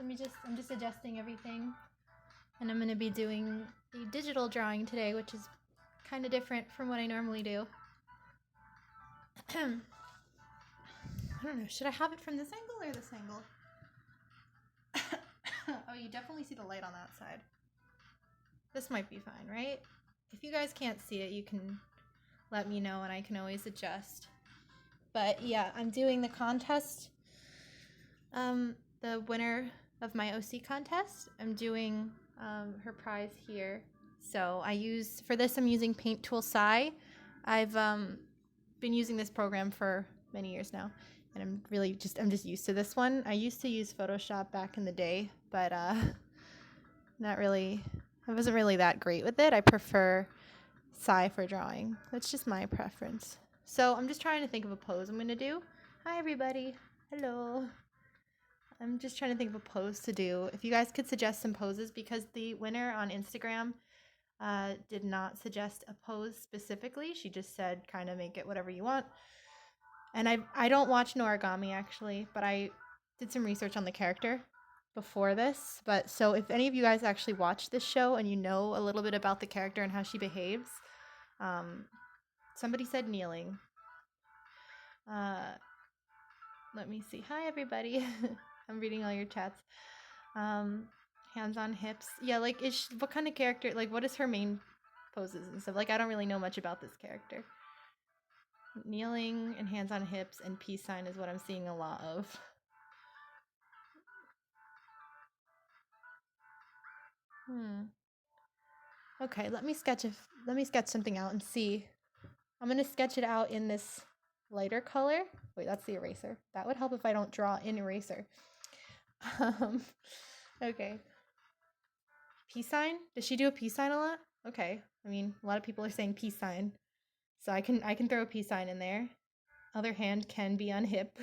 I'm just adjusting everything. And I'm going to be doing a digital drawing today, which is kind of different from what I normally do. I don't know, should I have it from this angle or this angle? Oh, you definitely see the light on that side. This might be fine, right? If you guys can't see it, you can let me know and I can always adjust. But yeah, I'm doing the contest. The winner of my OC contest, I'm doing her prize here. So for this I'm using Paint Tool Sai. I've been using this program for many years now, and I'm just used to this one. I used to use Photoshop back in the day, but I wasn't really that great with it. I prefer Sai for drawing. That's just my preference. So I'm just trying to think of a pose I'm gonna do. Hi everybody. Hello. I'm just trying to think of a pose to do. If you guys could suggest some poses, because the winner on Instagram did not suggest a pose specifically. She just said kind of make it whatever you want. And I don't watch Noragami actually, but I did some research on the character before this. But so if any of you guys actually watch this show and you know a little bit about the character and how she behaves, somebody said kneeling. Let me see. Hi everybody. I'm reading all your chats. Hands on hips. Yeah, like what kind of character, like what is her main poses and stuff? Like I don't really know much about this character. Kneeling and hands on hips and peace sign is what I'm seeing a lot of. Okay, let me sketch something out and see. I'm gonna sketch it out in this lighter color. Wait, that's the eraser. That would help if I don't draw in eraser. Okay. Peace sign? Does she do a peace sign a lot? Okay. I mean, a lot of people are saying peace sign. So I can throw a peace sign in there. Other hand can be on hip.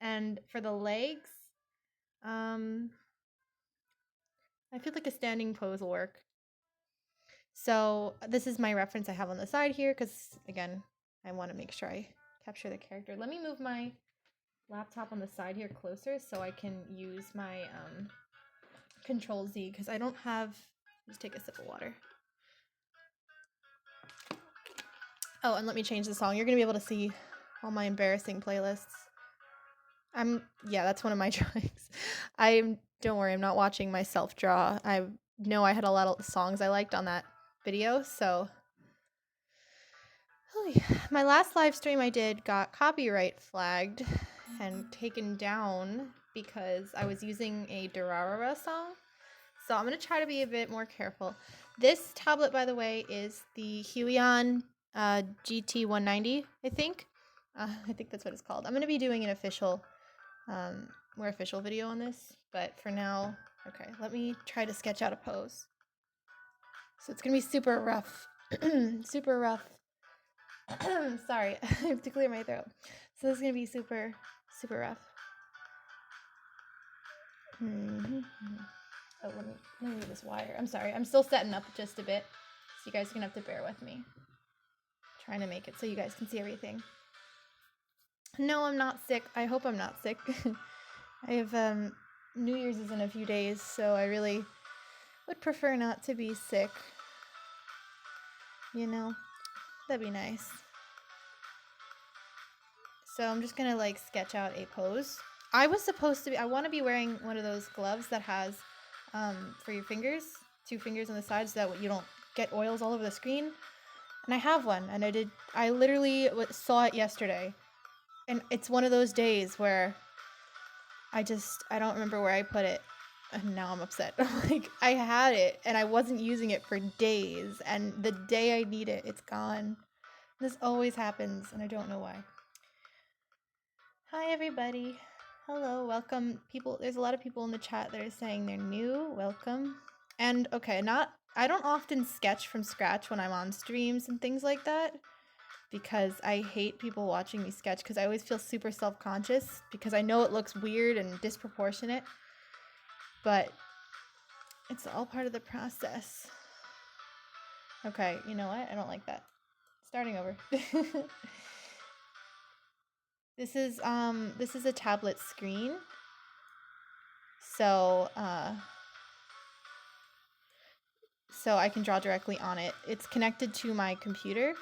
And for the legs, I feel like a standing pose will work. So this is my reference I have on the side here because, again, I want to make sure I capture the character. Let me move my laptop on the side here closer so I can use my Control Z because I don't have... Just take a sip of water. Oh, and let me change the song. You're going to be able to see all my embarrassing playlists. Yeah, that's one of my drawings. Don't worry, I'm not watching myself draw. I know I had a lot of songs I liked on that video, so... Oh yeah. My last live stream I did got copyright flagged and taken down because I was using a Durarara song. So I'm going to try to be a bit more careful. This tablet, by the way, is the Huion GT190, I think. I think that's what it's called. I'm going to be doing an official, more official video on this. But for now, okay, let me try to sketch out a pose. So it's going to be super rough. Super rough. Sorry, I have to clear my throat. So this is going to be super, super rough. Oh, let me move this wire. I'm sorry. I'm still setting up just a bit. So you guys are going to have to bear with me. Trying to make it so you guys can see everything. No, I'm not sick. I hope I'm not sick. I have, New Year's is in a few days, so I really would prefer not to be sick. You know? That'd be nice. So I'm just going to, like, sketch out a pose. I want to be wearing one of those gloves that has... for your fingers, 2 fingers on the sides, so that you don't get oils all over the screen. And I have one, and I literally saw it yesterday. And it's one of those days where I don't remember where I put it. And now I'm upset. Like, I had it, and I wasn't using it for days. And the day I need it, it's gone. This always happens, and I don't know why. Hi, everybody. Hello, welcome. There's a lot of people in the chat that are saying they're new. Welcome. And okay, I don't often sketch from scratch when I'm on streams and things like that, because I hate people watching me sketch because I always feel super self-conscious because I know it looks weird and disproportionate, but it's all part of the process. Okay, you know what? I don't like that. Starting over. This is a tablet screen. So, so I can draw directly on it. It's connected to my computer.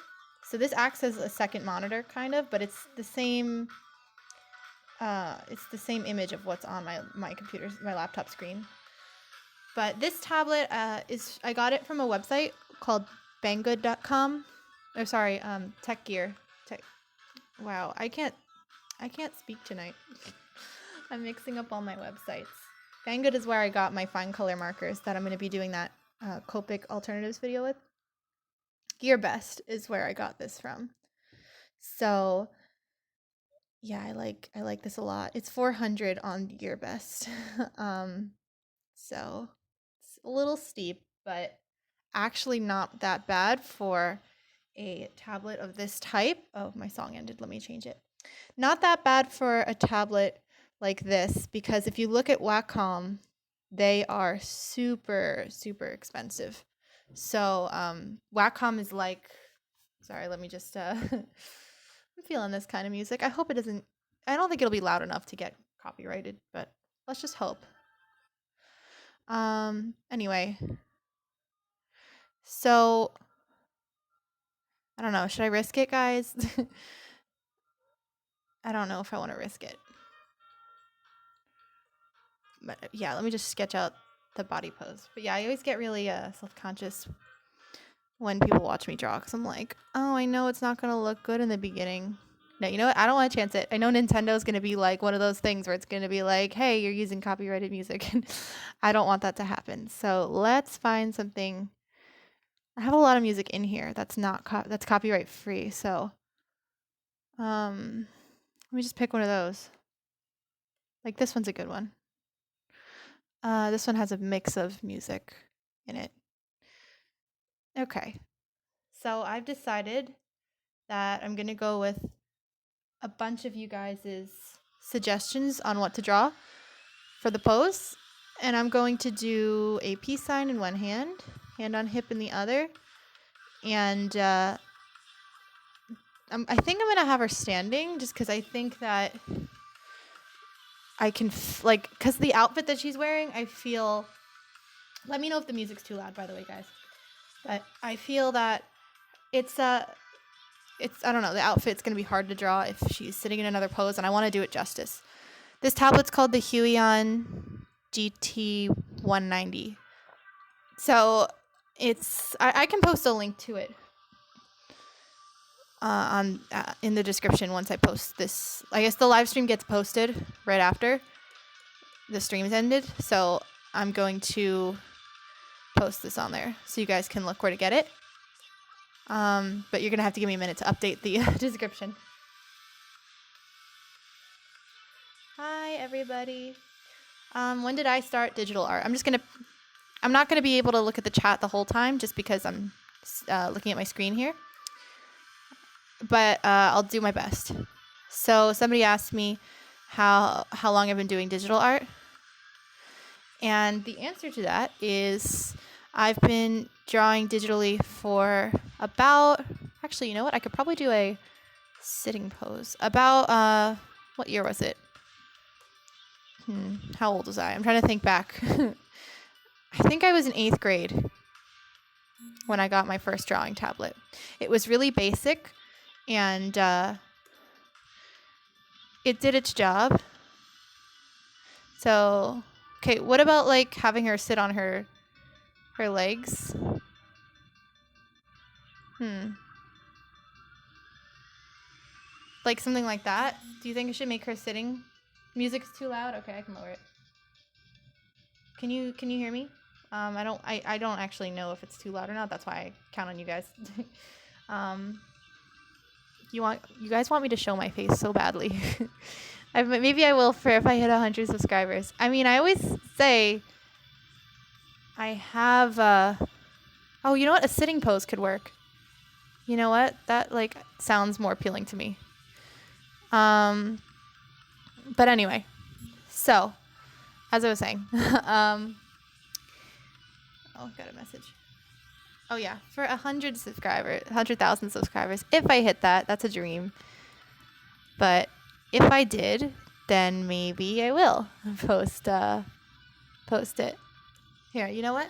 So this acts as a second monitor kind of, but it's the same image of what's on my computer's, my laptop screen. But this tablet I got it from a website called banggood.com. Or sorry, Tech Gear. Wow, I can't speak tonight. I'm mixing up all my websites. Banggood is where I got my fine color markers that I'm going to be doing that Copic alternatives video with. GearBest is where I got this from. So yeah, I like this a lot. It's 400 on GearBest. So it's a little steep, but actually not that bad for a tablet of this type. Oh, my song ended. Let me change it. Not that bad for a tablet like this, because if you look at Wacom, they are super, super expensive. So Wacom is like, sorry, let me just, I'm feeling this kind of music. I hope it doesn't, I don't think it'll be loud enough to get copyrighted, but let's just hope. Anyway, so I don't know. Should I risk it, guys? I don't know if I want to risk it. But yeah, let me just sketch out the body pose. But yeah, I always get really self-conscious when people watch me draw, because I'm like, oh, I know it's not going to look good in the beginning. No, you know what? I don't want to chance it. I know Nintendo's going to be like one of those things where it's going to be like, hey, you're using copyrighted music. And I don't want that to happen. So let's find something. I have a lot of music in here that's not that's copyright free. So let me just pick one of those. Like this one's a good one. This one has a mix of music in it. Okay. So I've decided that I'm going to go with a bunch of you guys' suggestions on what to draw for the pose. And I'm going to do a peace sign in one hand, hand on hip in the other. And I think I'm going to have her standing just because I think that I can, because the outfit that she's wearing, I feel, let me know if the music's too loud, by the way, guys. But I feel that it's, I don't know, the outfit's going to be hard to draw if she's sitting in another pose, and I want to do it justice. This tablet's called the Huion GT190. So it's, I can post a link to it in the description once I post this. I guess the live stream gets posted right after the stream's ended, so I'm going to post this on there so you guys can look where to get it. But you're gonna have to give me a minute to update the description. Hi everybody. When did I start digital art? I'm not gonna be able to look at the chat the whole time just because I'm looking at my screen here. But I'll do my best. So somebody asked me how long I've been doing digital art. And the answer to that is I've been drawing digitally for about, actually, you know what? I could probably do a sitting pose. About, what year was it? How old was I? I'm trying to think back. I think I was in 8th grade when I got my first drawing tablet. It was really basic, and it did its job. So, okay, what about like having her sit on her legs? Like something like that? Do you think I should make her sitting? Music's too loud? Okay, I can lower it. Can you hear me? I don't actually know if it's too loud or not. That's why I count on you guys. You guys want me to show my face so badly. Maybe I will for if I hit 100 subscribers. I mean, I always say I have oh, you know what? A sitting pose could work. You know what? That like sounds more appealing to me. But anyway, so as I was saying, oh, got a message. Oh yeah, for 100,000 subscribers, if I hit that, that's a dream. But if I did, then maybe I will post post it. Here, you know what?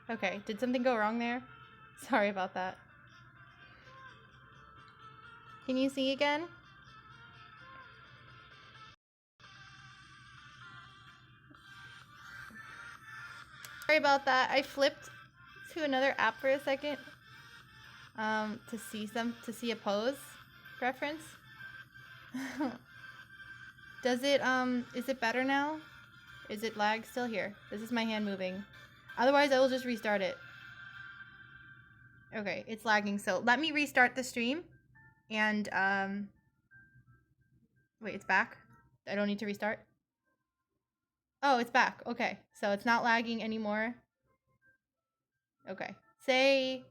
Okay, did something go wrong there? Sorry about that. Can you see again? Sorry about that. I flipped to another app for a second to see a pose reference. Does it is it better now? Is it lag still here? This is my hand moving. Otherwise I will just restart it. Okay, it's lagging, so let me restart the stream and wait, it's back? I don't need to restart? Oh, it's back. Okay. So it's not lagging anymore. Okay. Say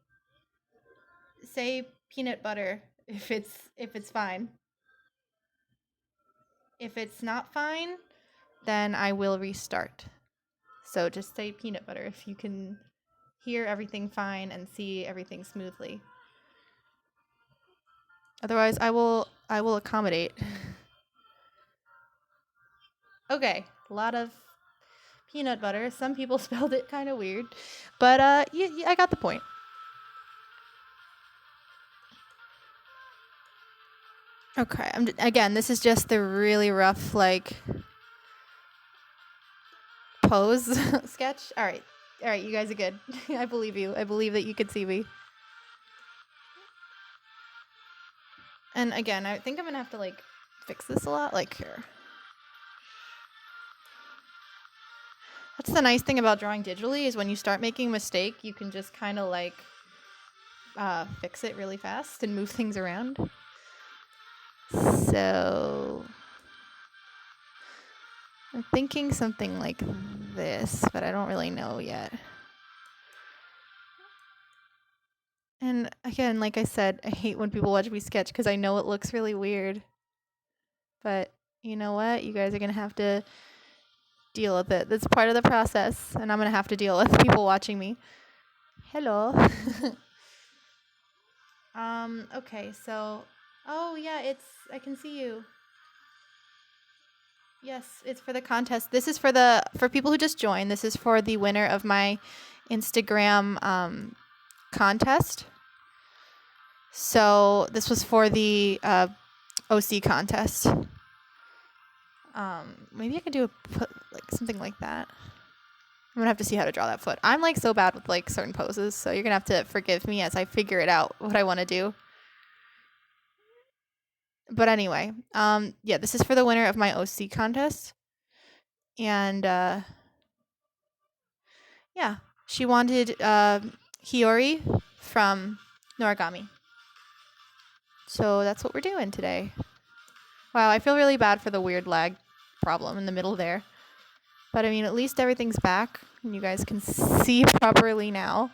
peanut butter if it's fine. If it's not fine, then I will restart. So just say peanut butter if you can hear everything fine and see everything smoothly. Otherwise, I will accommodate. Okay, a lot of peanut butter. Some people spelled it kind of weird, but I got the point. Okay, again, this is just the really rough like pose sketch. All right, you guys are good. I believe you. I believe that you could see me. And again, I think I'm gonna have to like fix this a lot. Like here. That's the nice thing about drawing digitally is when you start making a mistake, you can just kind of like fix it really fast and move things around. So I'm thinking something like this, but I don't really know yet. And again, like I said, I hate when people watch me sketch because I know it looks really weird. But you know what? You guys are going to have to deal with it. That's part of the process, and I'm going to have to deal with people watching me. Hello. Okay, so oh yeah, I can see you. Yes, it's for the contest. This is for people who just joined. This is for the winner of my Instagram contest. So this was for the OC contest. Maybe I could do like something like that. I'm gonna have to see how to draw that foot. I'm like so bad with like certain poses, so you're gonna have to forgive me as I figure it out what I want to do. But anyway, yeah, this is for the winner of my OC contest. And yeah, she wanted Hiyori from Noragami. So that's what we're doing today. Wow, I feel really bad for the weird lag problem in the middle there. But I mean, at least everything's back and you guys can see properly now.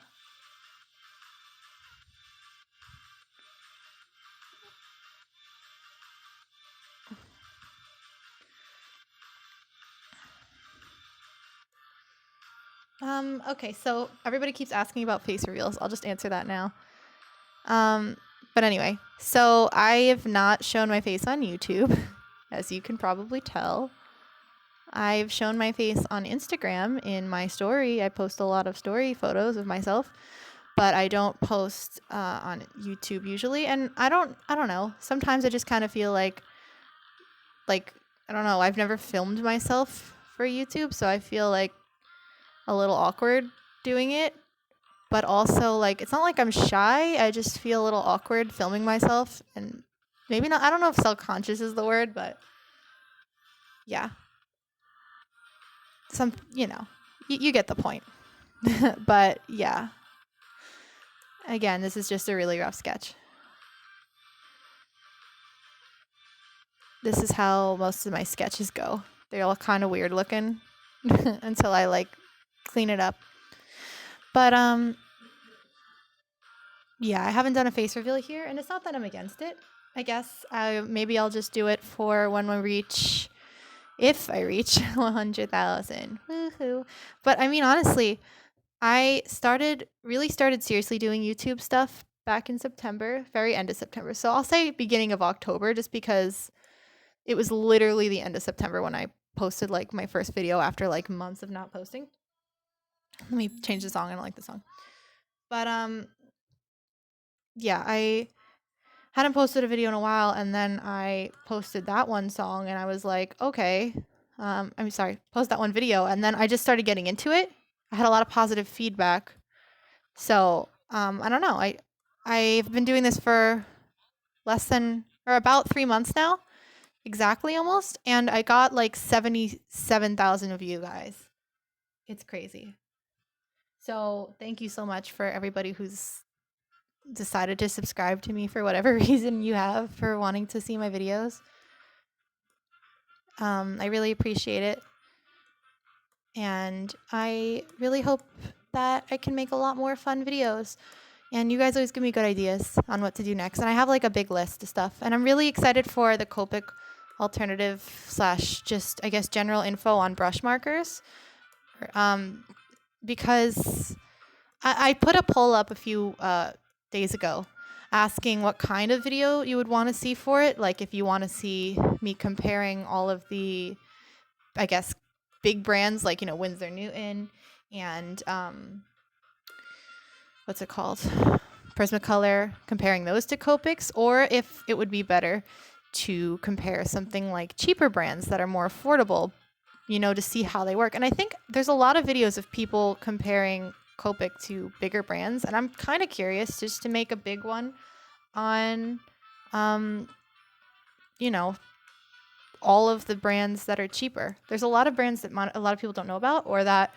Okay, so everybody keeps asking about face reveals. I'll just answer that now. But anyway, so I have not shown my face on YouTube, as you can probably tell. I've shown my face on Instagram in my story. I post a lot of story photos of myself, but I don't post on YouTube usually. And I don't know. Sometimes I just kind of feel like I don't know. I've never filmed myself for YouTube, so I feel like a little awkward doing it. But also, like, it's not like I'm shy. I just feel a little awkward filming myself. And maybe not, I don't know if self-conscious is the word, but yeah. You get the point. But yeah. Again, this is just a really rough sketch. This is how most of my sketches go. They're all kind of weird looking until I like clean it up. But yeah, I haven't done a face reveal here, and it's not that I'm against it. I guess maybe I'll just do it for when we reach, if I reach 100,000. Woohoo! But I mean, honestly, I really started seriously doing YouTube stuff back in September, very end of September. So I'll say beginning of October, just because it was literally the end of September when I posted like my first video after like months of not posting. Let me change the song. I don't like the song. But yeah, I hadn't posted a video in a while, and then I posted that one song, and I was like, okay, post that one video, and then I just started getting into it. I had a lot of positive feedback. So I don't know. I've been doing this for about 3 months now, exactly almost, and I got like 77,000 of you guys. It's crazy. So thank you so much for everybody who's decided to subscribe to me for whatever reason you have for wanting to see my videos. I really appreciate it. And I really hope that I can make a lot more fun videos. And you guys always give me good ideas on what to do next. And I have like a big list of stuff. And I'm really excited for the Copic alternative / just, I guess, general info on brush markers. Because I put a poll up a few days ago asking what kind of video you would want to see for it. Like if you want to see me comparing all of the, I guess, big brands like, Winsor Newton and what's it called? Prismacolor, comparing those to Copics, or if it would be better to compare something like cheaper brands that are more affordable, to see how they work. And I think there's a lot of videos of people comparing Copic to bigger brands, and I'm kind of curious just to make a big one on, all of the brands that are cheaper. There's a lot of brands that a lot of people don't know about, or that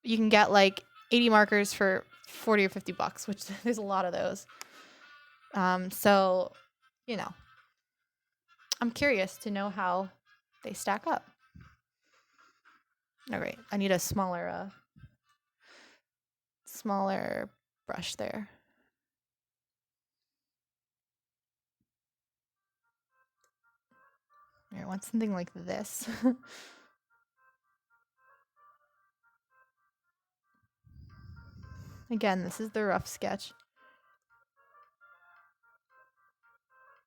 you can get like 80 markers for 40 or 50 bucks, which there's a lot of those. So, I'm curious to know how they stack up. All right, I need a smaller brush there. I want something like this. Again, this is the rough sketch.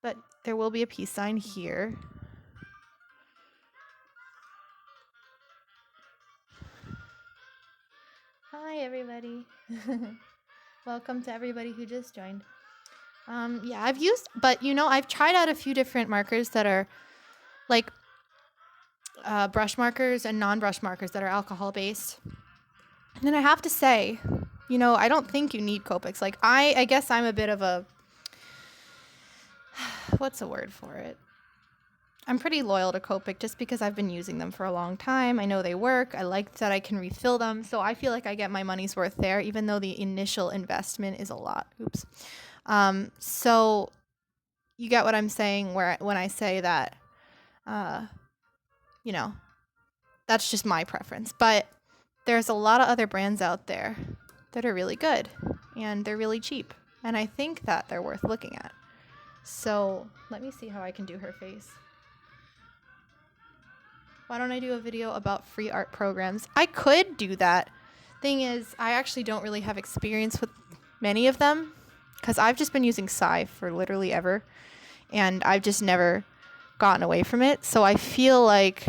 But there will be a peace sign here. Hi, everybody. Welcome to everybody who just joined. Yeah, I've tried out a few different markers that are like brush markers and non-brush markers that are alcohol based. And I have to say, I don't think you need Copics. Like I guess I'm a bit of a, what's the word for it? I'm pretty loyal to Copic just because I've been using them for a long time. I know they work. I like that I can refill them. So I feel like I get my money's worth there, even though the initial investment is a lot. Oops. So you get what I'm saying when I say that, that's just my preference. But there's a lot of other brands out there that are really good and they're really cheap. And I think that they're worth looking at. So let me see how I can do her face. Why don't I do a video about free art programs? I could do that. Thing is, I actually don't really have experience with many of them because I've just been using Sai for literally ever. And I've just never gotten away from it. So I feel like,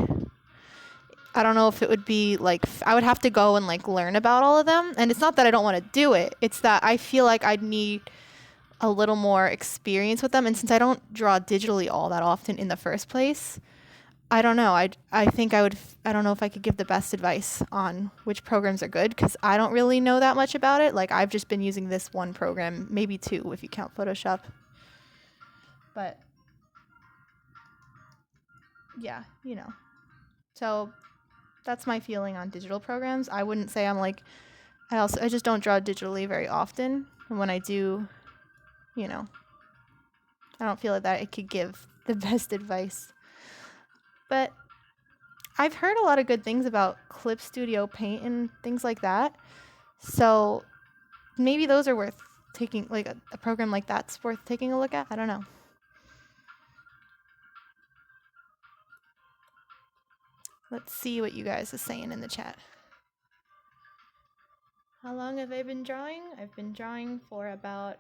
I don't know if it would be like, I would have to go and like learn about all of them. And it's not that I don't want to do it. It's that I feel like I'd need a little more experience with them. And since I don't draw digitally all that often in the first place, I don't know. I think I don't know if I could give the best advice on which programs are good because I don't really know that much about it. Like I've just been using this one program, maybe two if you count Photoshop. But yeah, So that's my feeling on digital programs. I wouldn't say I'm like, I just don't draw digitally very often. And when I do, I don't feel like that I could give the best advice. But I've heard a lot of good things about Clip Studio Paint and things like that. So maybe those are worth taking, like a program like that's worth taking a look at. I don't know. Let's see what you guys are saying in the chat. How long have I been drawing? I've been drawing for about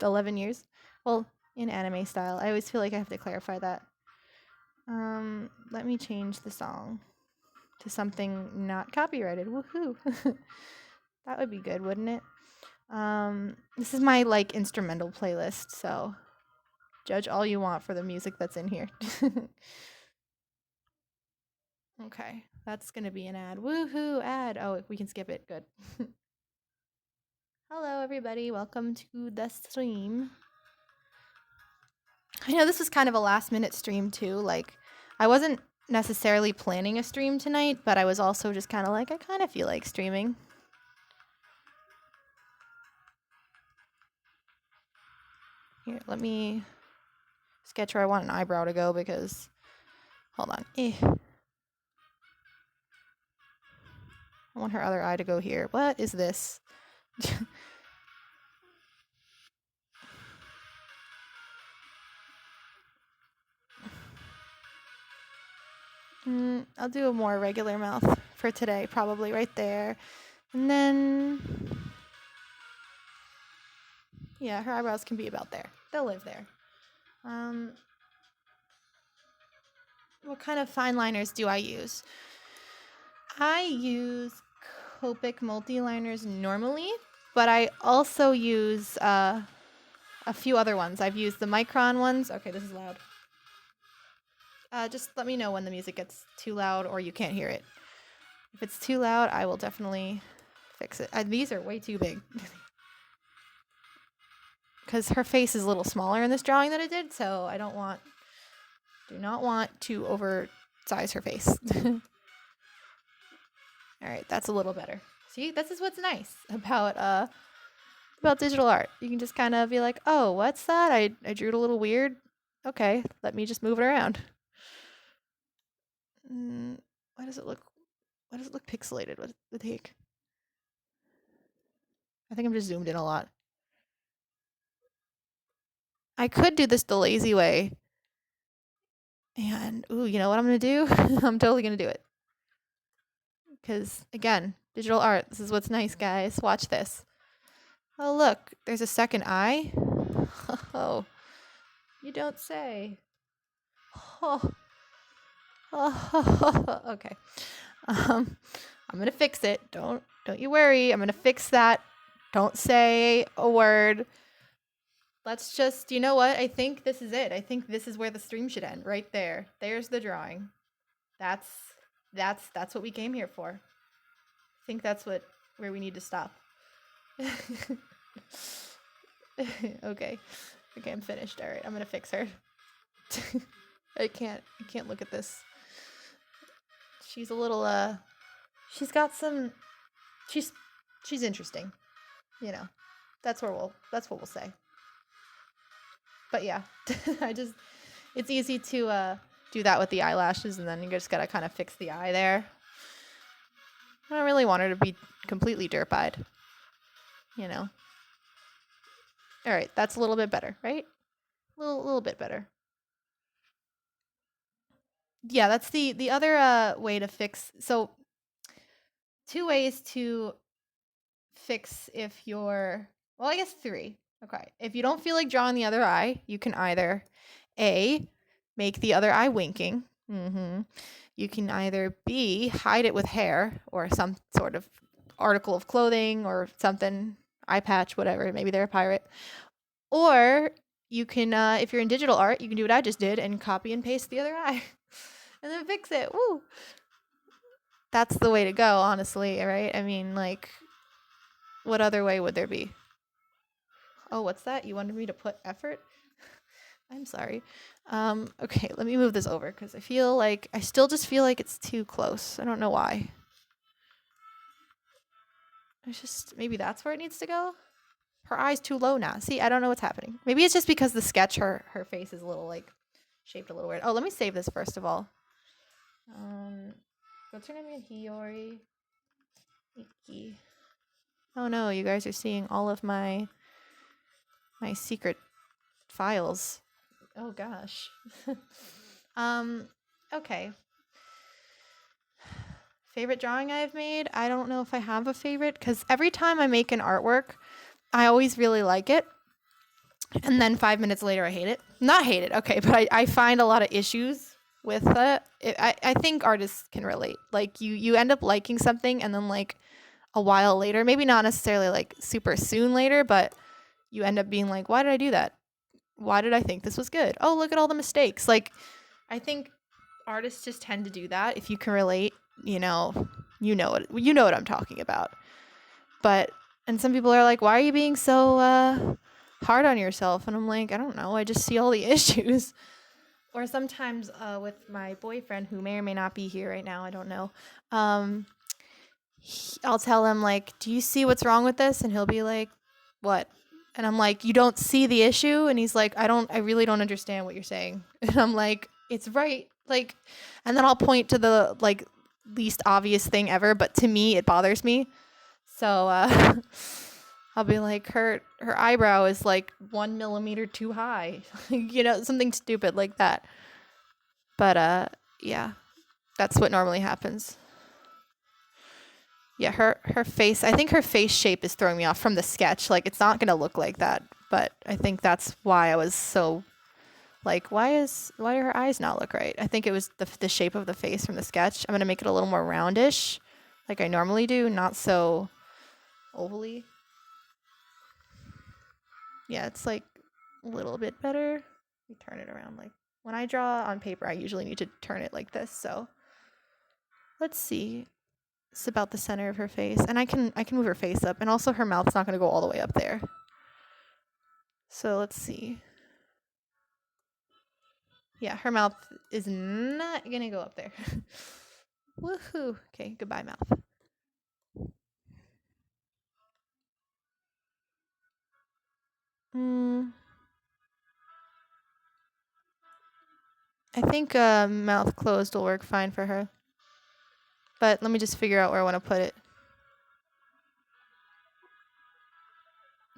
11 years. Well, in anime style. I always feel like I have to clarify that. Let me change the song to something not copyrighted. Woohoo! That would be good, wouldn't it? This is my like instrumental playlist, so judge all you want for the music that's in here. Okay, that's gonna be an ad. Woohoo, ad. Oh, we can skip it. Good. Hello, everybody. Welcome to the stream. I know this was kind of a last minute stream too. Like, I wasn't necessarily planning a stream tonight, but I was also just kind of like, I kind of feel like streaming. Here, let me sketch where I want an eyebrow to go because, hold on. I want her other eye to go here. What is this? I'll do a more regular mouth for today, probably right there. And then, yeah, her eyebrows can be about there. They'll live there. What kind of fine liners do I use? I use Copic multi-liners normally, but I also use a few other ones. I've used the Micron ones. Okay, this is loud. Just let me know when the music gets too loud or you can't hear it. If it's too loud, I will definitely fix it. These are way too big. Because her face is a little smaller in this drawing that I did, so I do not want to oversize her face. All right, that's a little better. See, this is what's nice about digital art. You can just kind of be like, oh, what's that? I drew it a little weird. Okay, let me just move it around. Why does it look pixelated? What the heck? I think I'm just zoomed in a lot. I could do this the lazy way. And, ooh, you know what I'm going to do? I'm totally going to do it. Because, again, digital art. This is what's nice, guys. Watch this. Oh, look. There's a second eye. Oh. You don't say. Oh. Oh. Okay. I'm going to fix it. Don't you worry. I'm going to fix that. Don't say a word. Let's just, you know what? I think this is it. I think this is where the stream should end, right there. There's the drawing. That's what we came here for. I think that's where we need to stop. Okay, I'm finished. All right, I'm gonna fix her. I can't look at this. She's a little she's got some. She's interesting. You know, that's what we'll say. But yeah, it's easy to do that with the eyelashes, and then you just gotta kind of fix the eye there. I don't really want her to be completely derp-eyed, you know. All right, that's a little bit better, right? A little bit better. Yeah, that's the other way to fix. So, two ways to fix if you're, well, I guess three. Okay, if you don't feel like drawing the other eye, you can either A, make the other eye winking. You can either B, hide it with hair or some sort of article of clothing or something, eye patch, whatever. Maybe they're a pirate. Or you can, if you're in digital art, you can do what I just did and copy and paste the other eye and then fix it. Woo! That's the way to go, honestly, right? I mean, like, what other way would there be? Oh, what's that? You wanted me to put effort? I'm sorry. Okay, let me move this over because I still just feel like it's too close. I don't know why. Maybe that's where it needs to go. Her eye's too low now. See, I don't know what's happening. Maybe it's just because the sketch, her face is a little like shaped a little weird. Oh, let me save this first of all. What's her name again? Hiyori Iki. Oh no, you guys are seeing all of my secret files. Oh gosh. Okay. Favorite drawing I've made? I don't know if I have a favorite because every time I make an artwork, I always really like it. And then 5 minutes later, I hate it. Not hate it, okay, but I find a lot of issues with it. I think artists can relate. Like you end up liking something and then like a while later, maybe not necessarily like super soon later, but you end up being like, why did I do that? Why did I think this was good? Oh, look at all the mistakes. Like, I think artists just tend to do that. If you can relate, you know what I'm talking about. But and some people are like, why are you being so hard on yourself? And I'm like, I don't know. I just see all the issues. Or sometimes with my boyfriend, who may or may not be here right now, I don't know. I'll tell him like, do you see what's wrong with this? And he'll be like, what? And I'm like, you don't see the issue? And he's like, I really don't understand what you're saying. And I'm like, it's right. Like, and then I'll point to the like least obvious thing ever, but to me it bothers me. So I'll be like, her eyebrow is like 1 millimeter too high. Something stupid like that. But yeah, that's what normally happens. Yeah, her face, I think her face shape is throwing me off from the sketch. Like, it's not going to look like that, but I think that's why I was so, like, why do her eyes not look right? I think it was the shape of the face from the sketch. I'm going to make it a little more roundish, like I normally do, not so ovally. Yeah, it's, like, a little bit better. Let me turn it around. Like, when I draw on paper, I usually need to turn it like this, so let's see. It's about the center of her face, and I can move her face up, and also her mouth's not going to go all the way up there. So let's see. Yeah, her mouth is not going to go up there. Woohoo. Okay, goodbye, mouth. I think mouth closed will work fine for her. But let me just figure out where I want to put it.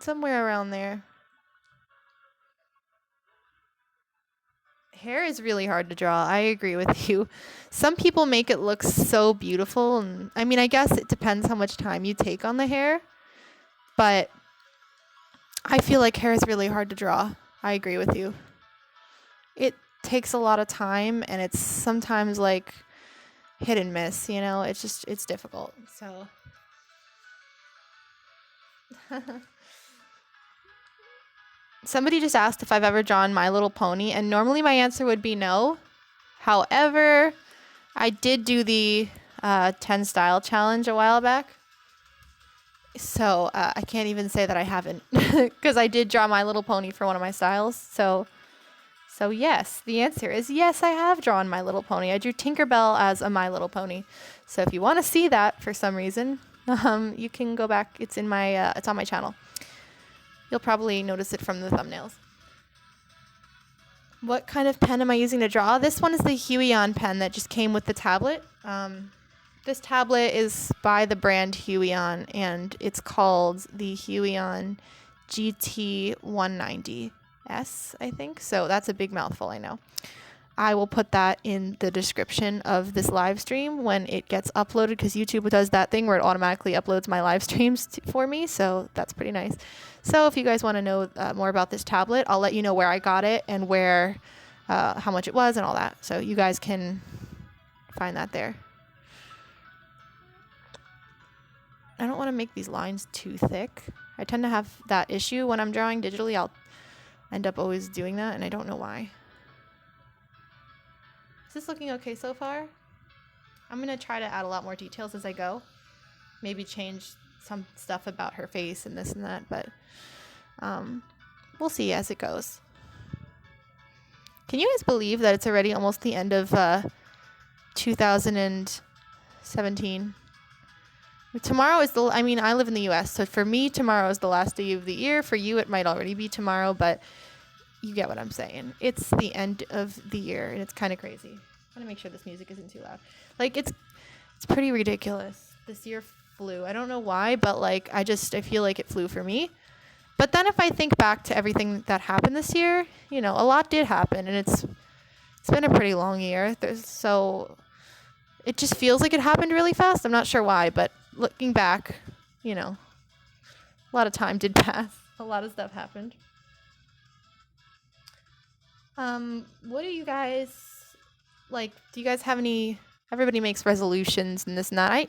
Somewhere around there. Hair is really hard to draw. I agree with you. Some people make it look so beautiful. And I mean, I guess it depends how much time you take on the hair. But I feel like hair is really hard to draw. I agree with you. It takes a lot of time, and it's sometimes like hit and miss, it's difficult. So somebody just asked if I've ever drawn My Little Pony, and normally my answer would be no. However, I did do the 10 style challenge a while back. So I can't even say that I haven't, because I did draw My Little Pony for one of my styles. So yes, the answer is yes, I have drawn My Little Pony. I drew Tinkerbell as a My Little Pony. So if you want to see that for some reason, you can go back. It's in my it's on my channel. You'll probably notice it from the thumbnails. What kind of pen am I using to draw? This one is the Huion pen that just came with the tablet. This tablet is by the brand Huion, and it's called the Huion GT190S, I think. So that's a big mouthful, I know. I will put that in the description of this live stream when it gets uploaded, because YouTube does that thing where it automatically uploads my live streams for me, so that's pretty nice. So if you guys want to know more about this tablet, I'll let you know where I got it and where, how much it was and all that. So you guys can find that there. I don't want to make these lines too thick. I tend to have that issue when I'm drawing digitally. I'll end up always doing that, and I don't know why. Is this looking okay so far? I'm going to try to add a lot more details as I go. Maybe change some stuff about her face and this and that, but we'll see as it goes. Can you guys believe that it's already almost the end of 2017? Tomorrow is I live in the US, so for me, tomorrow is the last day of the year. For you, it might already be tomorrow, but you get what I'm saying. It's the end of the year, and it's kind of crazy. I'm going to make sure this music isn't too loud. Like, it's pretty ridiculous. This year flew. I don't know why, but, like, I feel like it flew for me. But then if I think back to everything that happened this year, a lot did happen, and it's been a pretty long year. So it just feels like it happened really fast. I'm not sure why, but looking back, a lot of time did pass. A lot of stuff happened. What do you guys like, do you guys have any, everybody makes resolutions and this and that.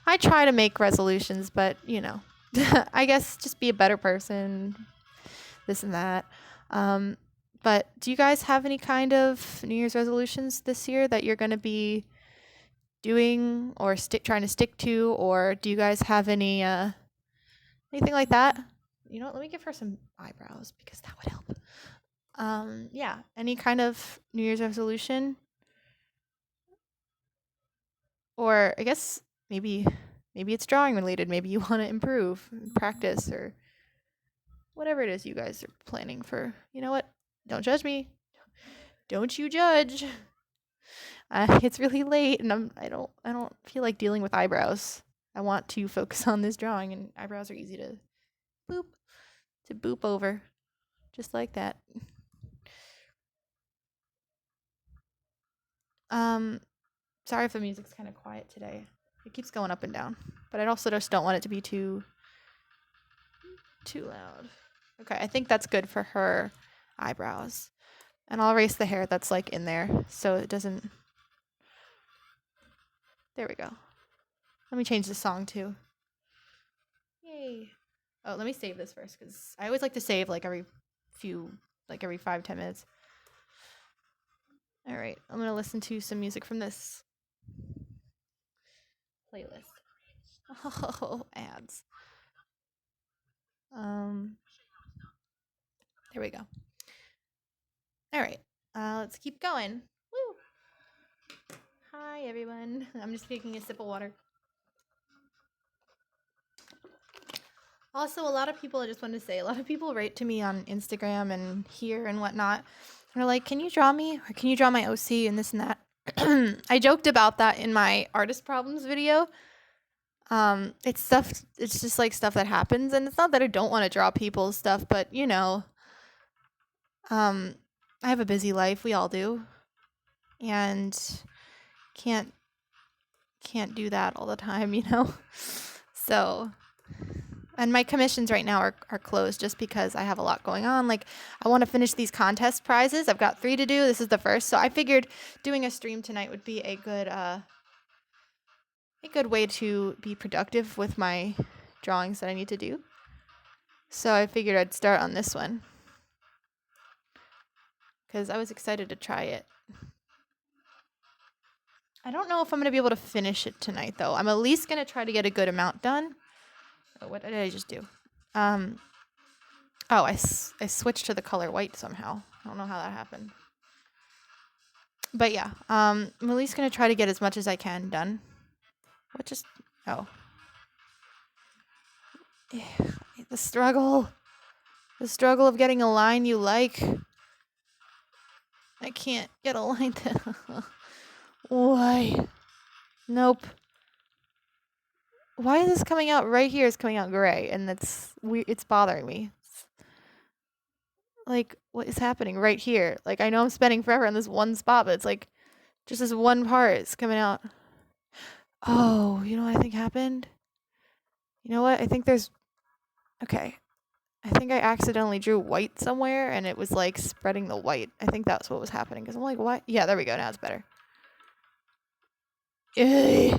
I try to make resolutions, but, you know, I guess just be a better person, this and that. But do you guys have any kind of New Year's resolutions this year that you're going to be doing or trying to stick to, or do you guys have any anything like that? You know what, let me give her some eyebrows because that would help. Yeah, any kind of New Year's resolution, or I guess maybe it's drawing related, maybe you want to improve, practice, or whatever it is you guys are planning for. You know what, don't judge me, don't you judge. It's really late and I don't feel like dealing with eyebrows. I want to focus on this drawing, and eyebrows are easy to boop over, just like that. Sorry if the music's kind of quiet today. It keeps going up and down, but I also just don't want it to be too loud. Okay, I think that's good for her eyebrows. And I'll erase the hair that's like in there so it doesn't. There we go. Let me change the song too. Yay. Oh, let me save this first because I always like to save like every 5-10 minutes. All right, I'm gonna listen to some music from this playlist. Oh, ads. There we go. All right, let's keep going. Woo! Hi, everyone. I'm just taking a sip of water. Also, a lot of people, I just wanted to say, a lot of people write to me on Instagram and here and whatnot. And they're like, can you draw me? Or can you draw my OC and this and that? I joked about that in my artist problems video. It's just like stuff that happens. And it's not that I don't want to draw people's stuff, but you know, I have a busy life. We all do. And can't do that all the time, you know? So, and my commissions right now are closed just because I have a lot going on. Like, I want to finish these contest prizes. I've got 3 to do. This is the first. So I figured doing a stream tonight would be a good way to be productive with my drawings that I need to do. So I figured I'd start on this one because I was excited to try it. I don't know if I'm going to be able to finish it tonight, though. I'm at least going to try to get a good amount done. Oh, what did I just do? Oh, I switched to the color white somehow. I don't know how that happened. But yeah, I'm at least going to try to get as much as I can done. What just... Oh. The struggle. The struggle of getting a line you like. I can't get a line that... Why? Nope. Why is this coming out right here? It's coming out gray, and it's weird. It's bothering me. Like, what is happening right here? Like, I know I'm spending forever on this one spot, but it's like just this one part is coming out. Oh, you know what I think happened? You know what? I think there's... Okay. I think I accidentally drew white somewhere, and it was like spreading the white. I think that's what was happening, because I'm like, what? Yeah, there we go. Now it's better. Okay.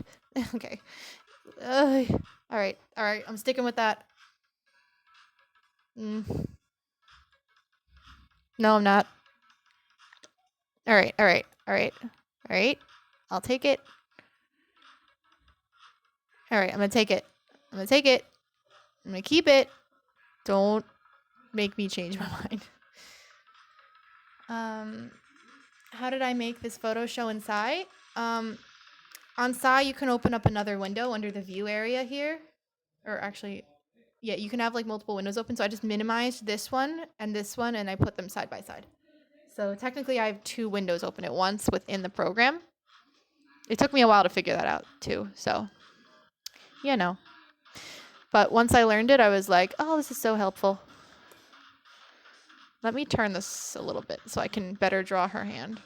All right. I'm sticking with that. No, I'm not. All right. I'll take it. All right, I'm gonna take it. I'm gonna keep it. Don't make me change my mind. How did I make this photo show in Sai? On Sai, you can open up another window under the view area here. Or actually, yeah, you can have like multiple windows open. So I just minimized this one, and I put them side by side. So technically I have 2 windows open at once within the program. It took me a while to figure that out too, so, you know. But once I learned it, I was like, oh, this is so helpful. Let me turn this a little bit so I can better draw her hand.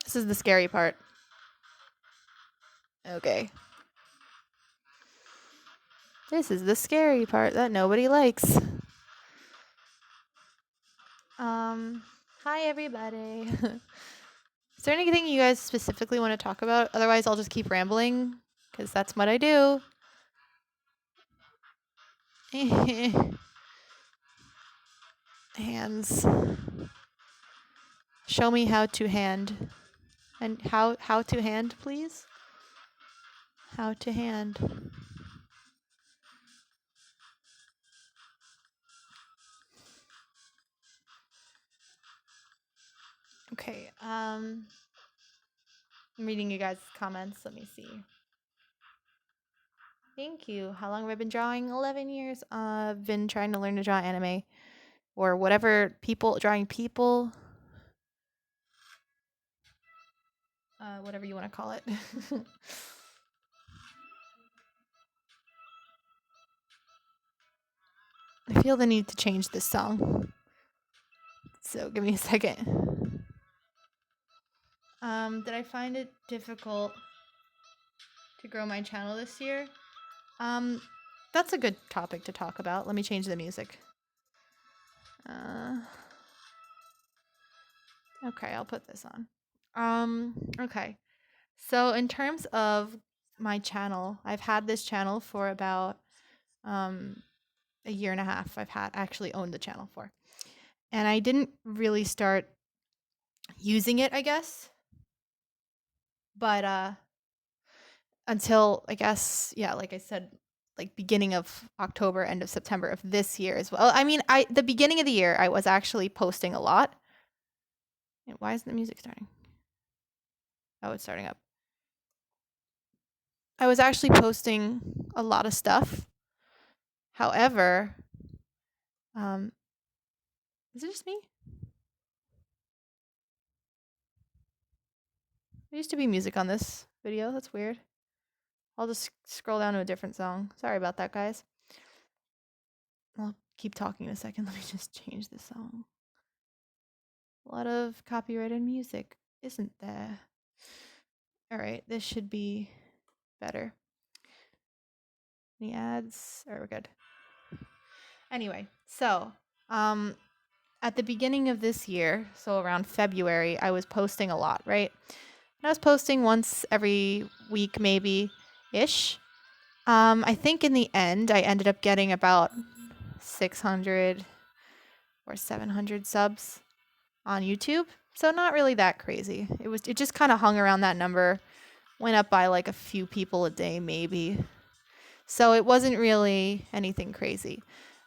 This is the scary part. Okay. This is the scary part that nobody likes. Hi everybody. Is there anything you guys specifically want to talk about? Otherwise, I'll just keep rambling, because that's what I do. Hands. Show me how to hand. And how to hand, please? How to hand. Okay, I'm reading you guys' comments. Let me see. Thank you. How long have I been drawing? 11 years. I've been trying to learn to draw anime or whatever, drawing people. Whatever you want to call it. I feel the need to change this song. So give me a second. Did I find it difficult to grow my channel this year? That's a good topic to talk about. Let me change the music. Okay, I'll put this on. Okay. So in terms of my channel, I've had this channel for about a year and a half. I've actually owned the channel for. And I didn't really start using it, I guess. But until, I guess, yeah, like I said, like beginning of October, end of September of this year as well. I mean, the beginning of the year, I was actually posting a lot. And why isn't the music starting? Oh, it's starting up. I was actually posting a lot of stuff. However, is it just me? There used to be music on this video. That's weird. I'll just scroll down to a different song. Sorry about that, guys. I'll keep talking in a second. Let me just change the song. A lot of copyrighted music, isn't there? All right, this should be better. Any ads? All right, we're good. Anyway, so at the beginning of this year, so around February, I was posting a lot, right? And I was posting once every week, maybe-ish. I think in the end, I ended up getting about 600 or 700 subs on YouTube. So not really that crazy. It just kind of hung around that number, went up by like a few people a day, maybe. So it wasn't really anything crazy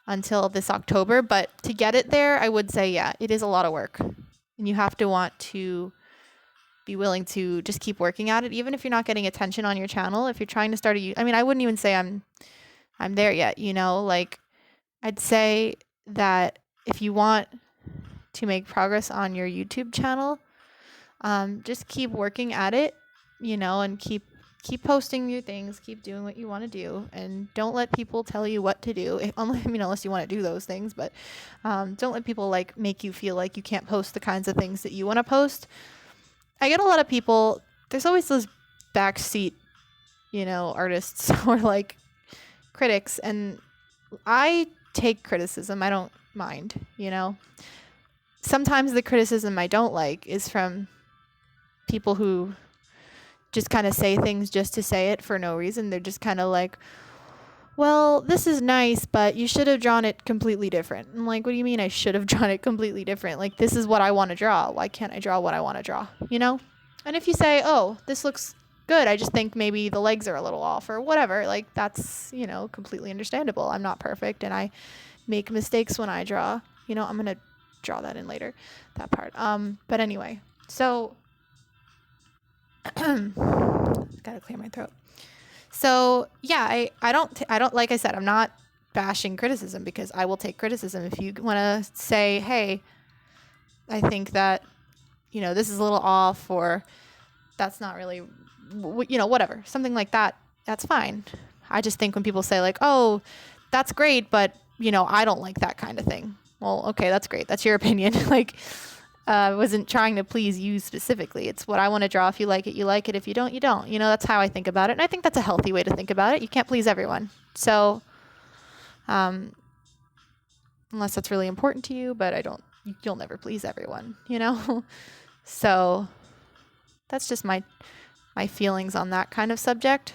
until this October. But to get it there, I would say, yeah, it is a lot of work. And you have to want to be willing to just keep working at it, even if you're not getting attention on your channel. If you're trying to start I mean, I wouldn't even say I'm there yet, you know? Like, I'd say that if you want to make progress on your YouTube channel, just keep working at it, you know, and keep posting new things, keep doing what you want to do, and don't let people tell you what to do. Unless you want to do those things, but don't let people like make you feel like you can't post the kinds of things that you want to post. I get a lot of people, there's always those backseat, you know, artists or like critics, and I take criticism. I don't mind, you know. Sometimes the criticism I don't like is from people who just kind of say things just to say it for no reason. They're just kind of like, well, this is nice, but you should have drawn it completely different. I'm like, what do you mean I should have drawn it completely different? Like, this is what I want to draw. Why can't I draw what I want to draw, you know? And if you say, oh, this looks good, I just think maybe the legs are a little off or whatever, like, that's, you know, completely understandable. I'm not perfect, and I make mistakes when I draw. You know, I'm going to draw that in later, that part. But anyway, so gotta clear my throat. So yeah, I don't, like I said, I'm not bashing criticism, because I will take criticism. If you want to say, hey, I think that, you know, this is a little off, or that's not really, you know, whatever, something like that, that's fine. I just think when people say like, oh, that's great, but, you know, I don't like that kind of thing. Well, okay, that's great. That's your opinion. Like, I wasn't trying to please you specifically. It's what I want to draw. If you like it, you like it. If you don't, you don't. You know, that's how I think about it. And I think that's a healthy way to think about it. You can't please everyone. So, unless that's really important to you, but you'll never please everyone, you know? So, that's just my feelings on that kind of subject.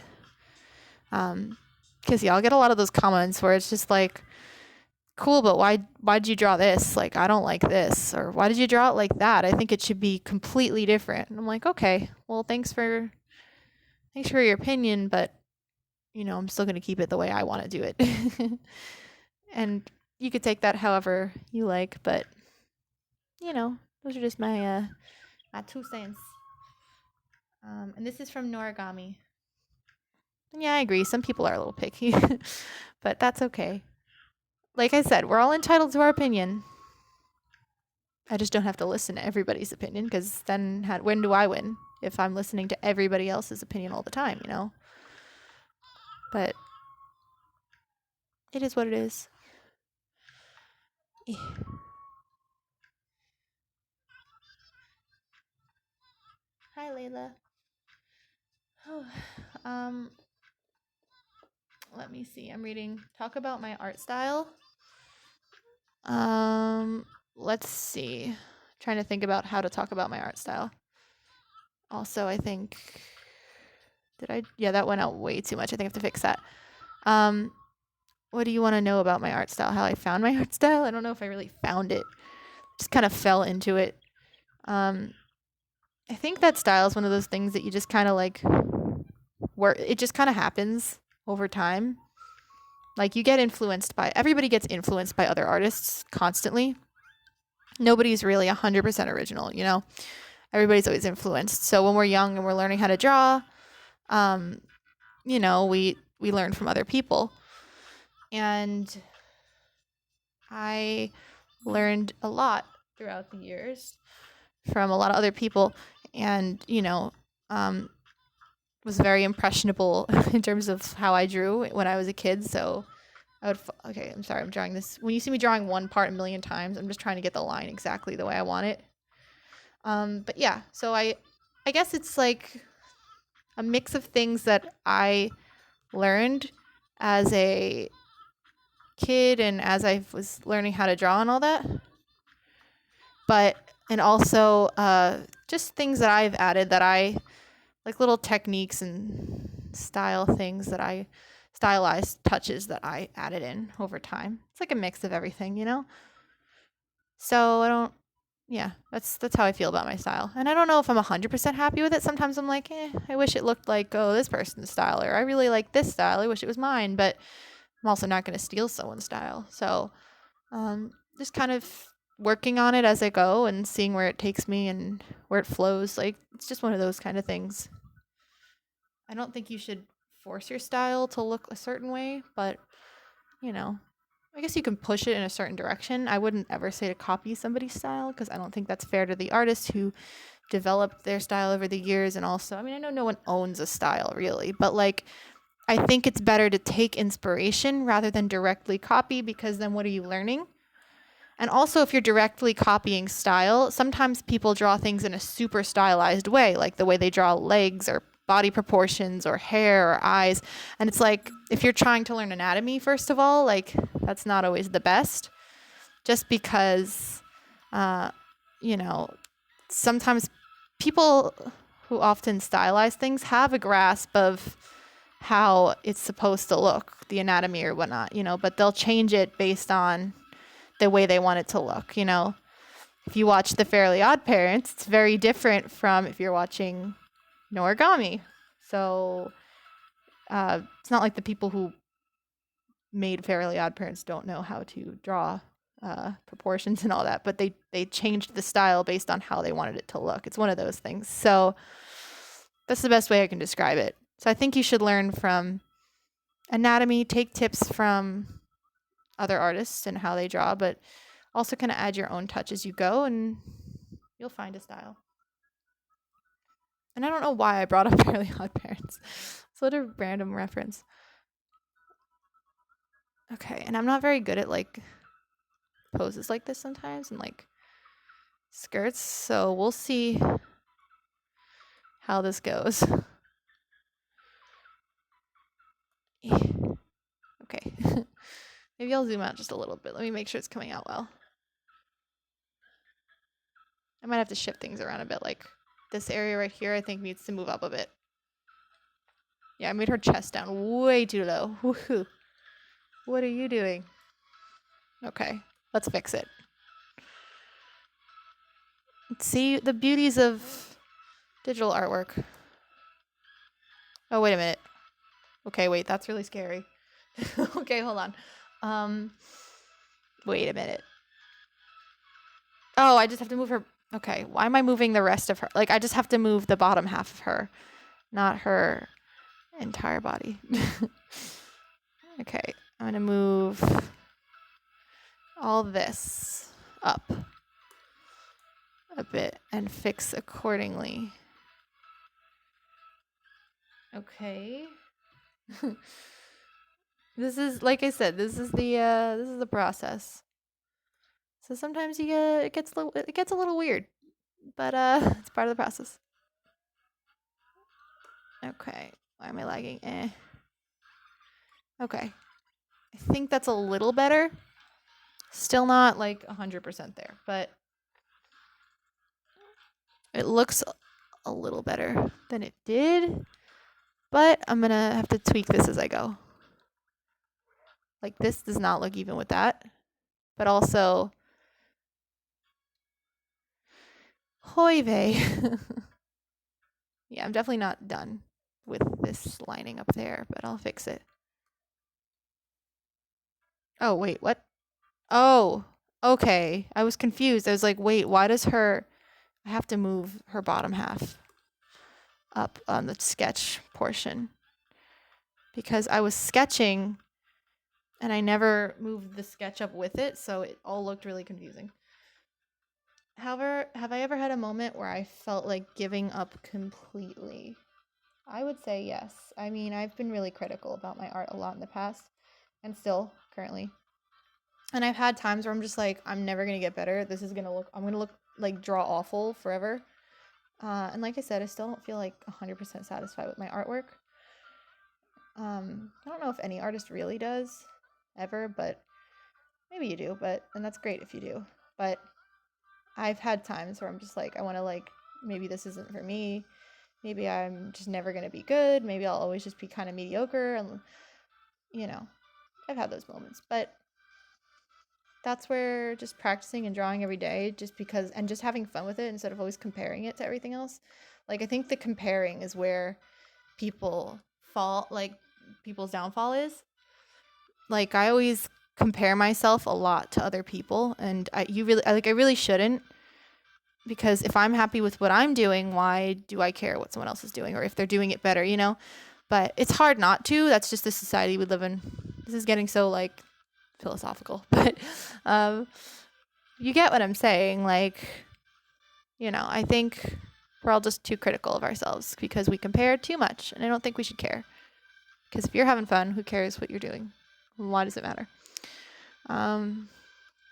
Because yeah, I'll get a lot of those comments where it's just like, cool, but why'd you draw this? Like, I don't like this. Or why did you draw it like that? I think it should be completely different. And I'm like, okay, well, thanks for your opinion, but you know, I'm still going to keep it the way I want to do it. And you could take that however you like, but you know, those are just my 2 cents. And this is from Noragami. And yeah, I agree. Some people are a little picky, but that's okay. Like I said, we're all entitled to our opinion. I just don't have to listen to everybody's opinion, because then when do I win? If I'm listening to everybody else's opinion all the time, you know? But it is what it is. Hi, Layla. Let me see. I'm reading Talk About My Art Style. Let's see. Trying to think about how to talk about my art style. Also, I think yeah, that went out way too much. I think I have to fix that. What do you want to know about my art style? How I found my art style? I don't know if I really found it. Just kind of fell into it. I think that style is one of those things that you just kind of like, where it just kind of happens over time. Like, you get influenced by, everybody gets influenced by other artists constantly. Nobody's really 100% original, you know? Everybody's always influenced. So when we're young and we're learning how to draw, you know, we learn from other people. And I learned a lot throughout the years from a lot of other people, and, you know, was very impressionable in terms of how I drew when I was a kid. So I would, okay, I'm sorry, I'm drawing this. When you see me drawing one part a million times, I'm just trying to get the line exactly the way I want it. But yeah, so I guess it's like a mix of things that I learned as a kid and as I was learning how to draw and all that. And also just things that I've added that I, like little techniques and stylized touches that I added in over time. It's like a mix of everything, you know? So that's how I feel about my style. And I don't know if I'm 100% happy with it. Sometimes I'm like, I wish it looked like, this person's style, or I really like this style, I wish it was mine, but I'm also not going to steal someone's style. So just kind of working on it as I go and seeing where it takes me and where it flows. Like, it's just one of those kind of things. I don't think you should force your style to look a certain way, but, you know, I guess you can push it in a certain direction. I wouldn't ever say to copy somebody's style, because I don't think that's fair to the artist who developed their style over the years. And also, I mean, I know no one owns a style really, but like, I think it's better to take inspiration rather than directly copy, because then what are you learning? And also, if you're directly copying style, sometimes people draw things in a super stylized way, like the way they draw legs or body proportions or hair or eyes. And it's like, if you're trying to learn anatomy, first of all, like, that's not always the best, just because, you know, sometimes people who often stylize things have a grasp of how it's supposed to look, the anatomy or whatnot, you know, but they'll change it based on the way they want it to look, you know. If you watch The Fairly Odd Parents, it's very different from if you're watching Noragami. So it's not like the people who made Fairly Odd Parents don't know how to draw proportions and all that, but they changed the style based on how they wanted it to look. It's one of those things. So that's the best way I can describe it. So I think you should learn from anatomy, take tips from other artists and how they draw, but also kind of add your own touch as you go, and you'll find a style. And I don't know why I brought up Fairly Odd Parents. It's a random reference. Okay, and I'm not very good at like poses like this sometimes, and like skirts, so we'll see how this goes. Okay. Maybe I'll zoom out just a little bit. Let me make sure it's coming out well. I might have to shift things around a bit, like this area right here, I think, needs to move up a bit. Yeah, I made her chest down way too low. Woohoo. What are you doing? Okay, let's fix it. Let's see the beauties of digital artwork. Oh, wait a minute. Okay, wait, that's really scary. Okay, hold on. Wait a minute. Oh, I just have to move her. Okay, why am I moving the rest of her? Like, I just have to move the bottom half of her, not her entire body. Okay, I'm gonna move all this up a bit and fix accordingly. Okay. This is, like I said, this is the process. So sometimes it gets a little weird, but it's part of the process. Okay, why am I lagging? Okay, I think that's a little better. Still not like 100% there, but it looks a little better than it did. But I'm gonna have to tweak this as I go. Like, this does not look even with that, but also, hoy vey. Yeah, I'm definitely not done with this lining up there, but I'll fix it. Oh, wait, what? Oh, okay. I was confused. I was like, wait, why does I have to move her bottom half up on the sketch portion? Because I was sketching and I never moved the sketch up with it, so it all looked really confusing. However, have I ever had a moment where I felt like giving up completely? I would say yes. I mean, I've been really critical about my art a lot in the past, and still, currently. And I've had times where I'm just like, I'm never gonna get better. I'm gonna look like draw awful forever. And like I said, I still don't feel like 100% satisfied with my artwork. I don't know if any artist really does, ever, but maybe you do, and that's great if you do. But I've had times where I'm just like, I want to like, maybe this isn't for me. Maybe I'm just never going to be good. Maybe I'll always just be kind of mediocre. And, I've had those moments. But that's where just practicing and drawing every day, and just having fun with it instead of always comparing it to everything else. Like, I think the comparing is where people's downfall is. Like, I always compare myself a lot to other people, and I really shouldn't, because if I'm happy with what I'm doing, why do I care what someone else is doing or if they're doing it better, But it's hard not to. That's just the society we live in. This is getting so like philosophical, but you get what I'm saying. Like, I think we're all just too critical of ourselves because we compare too much, and I don't think we should care. Because if you're having fun, who cares what you're doing? Why does it matter?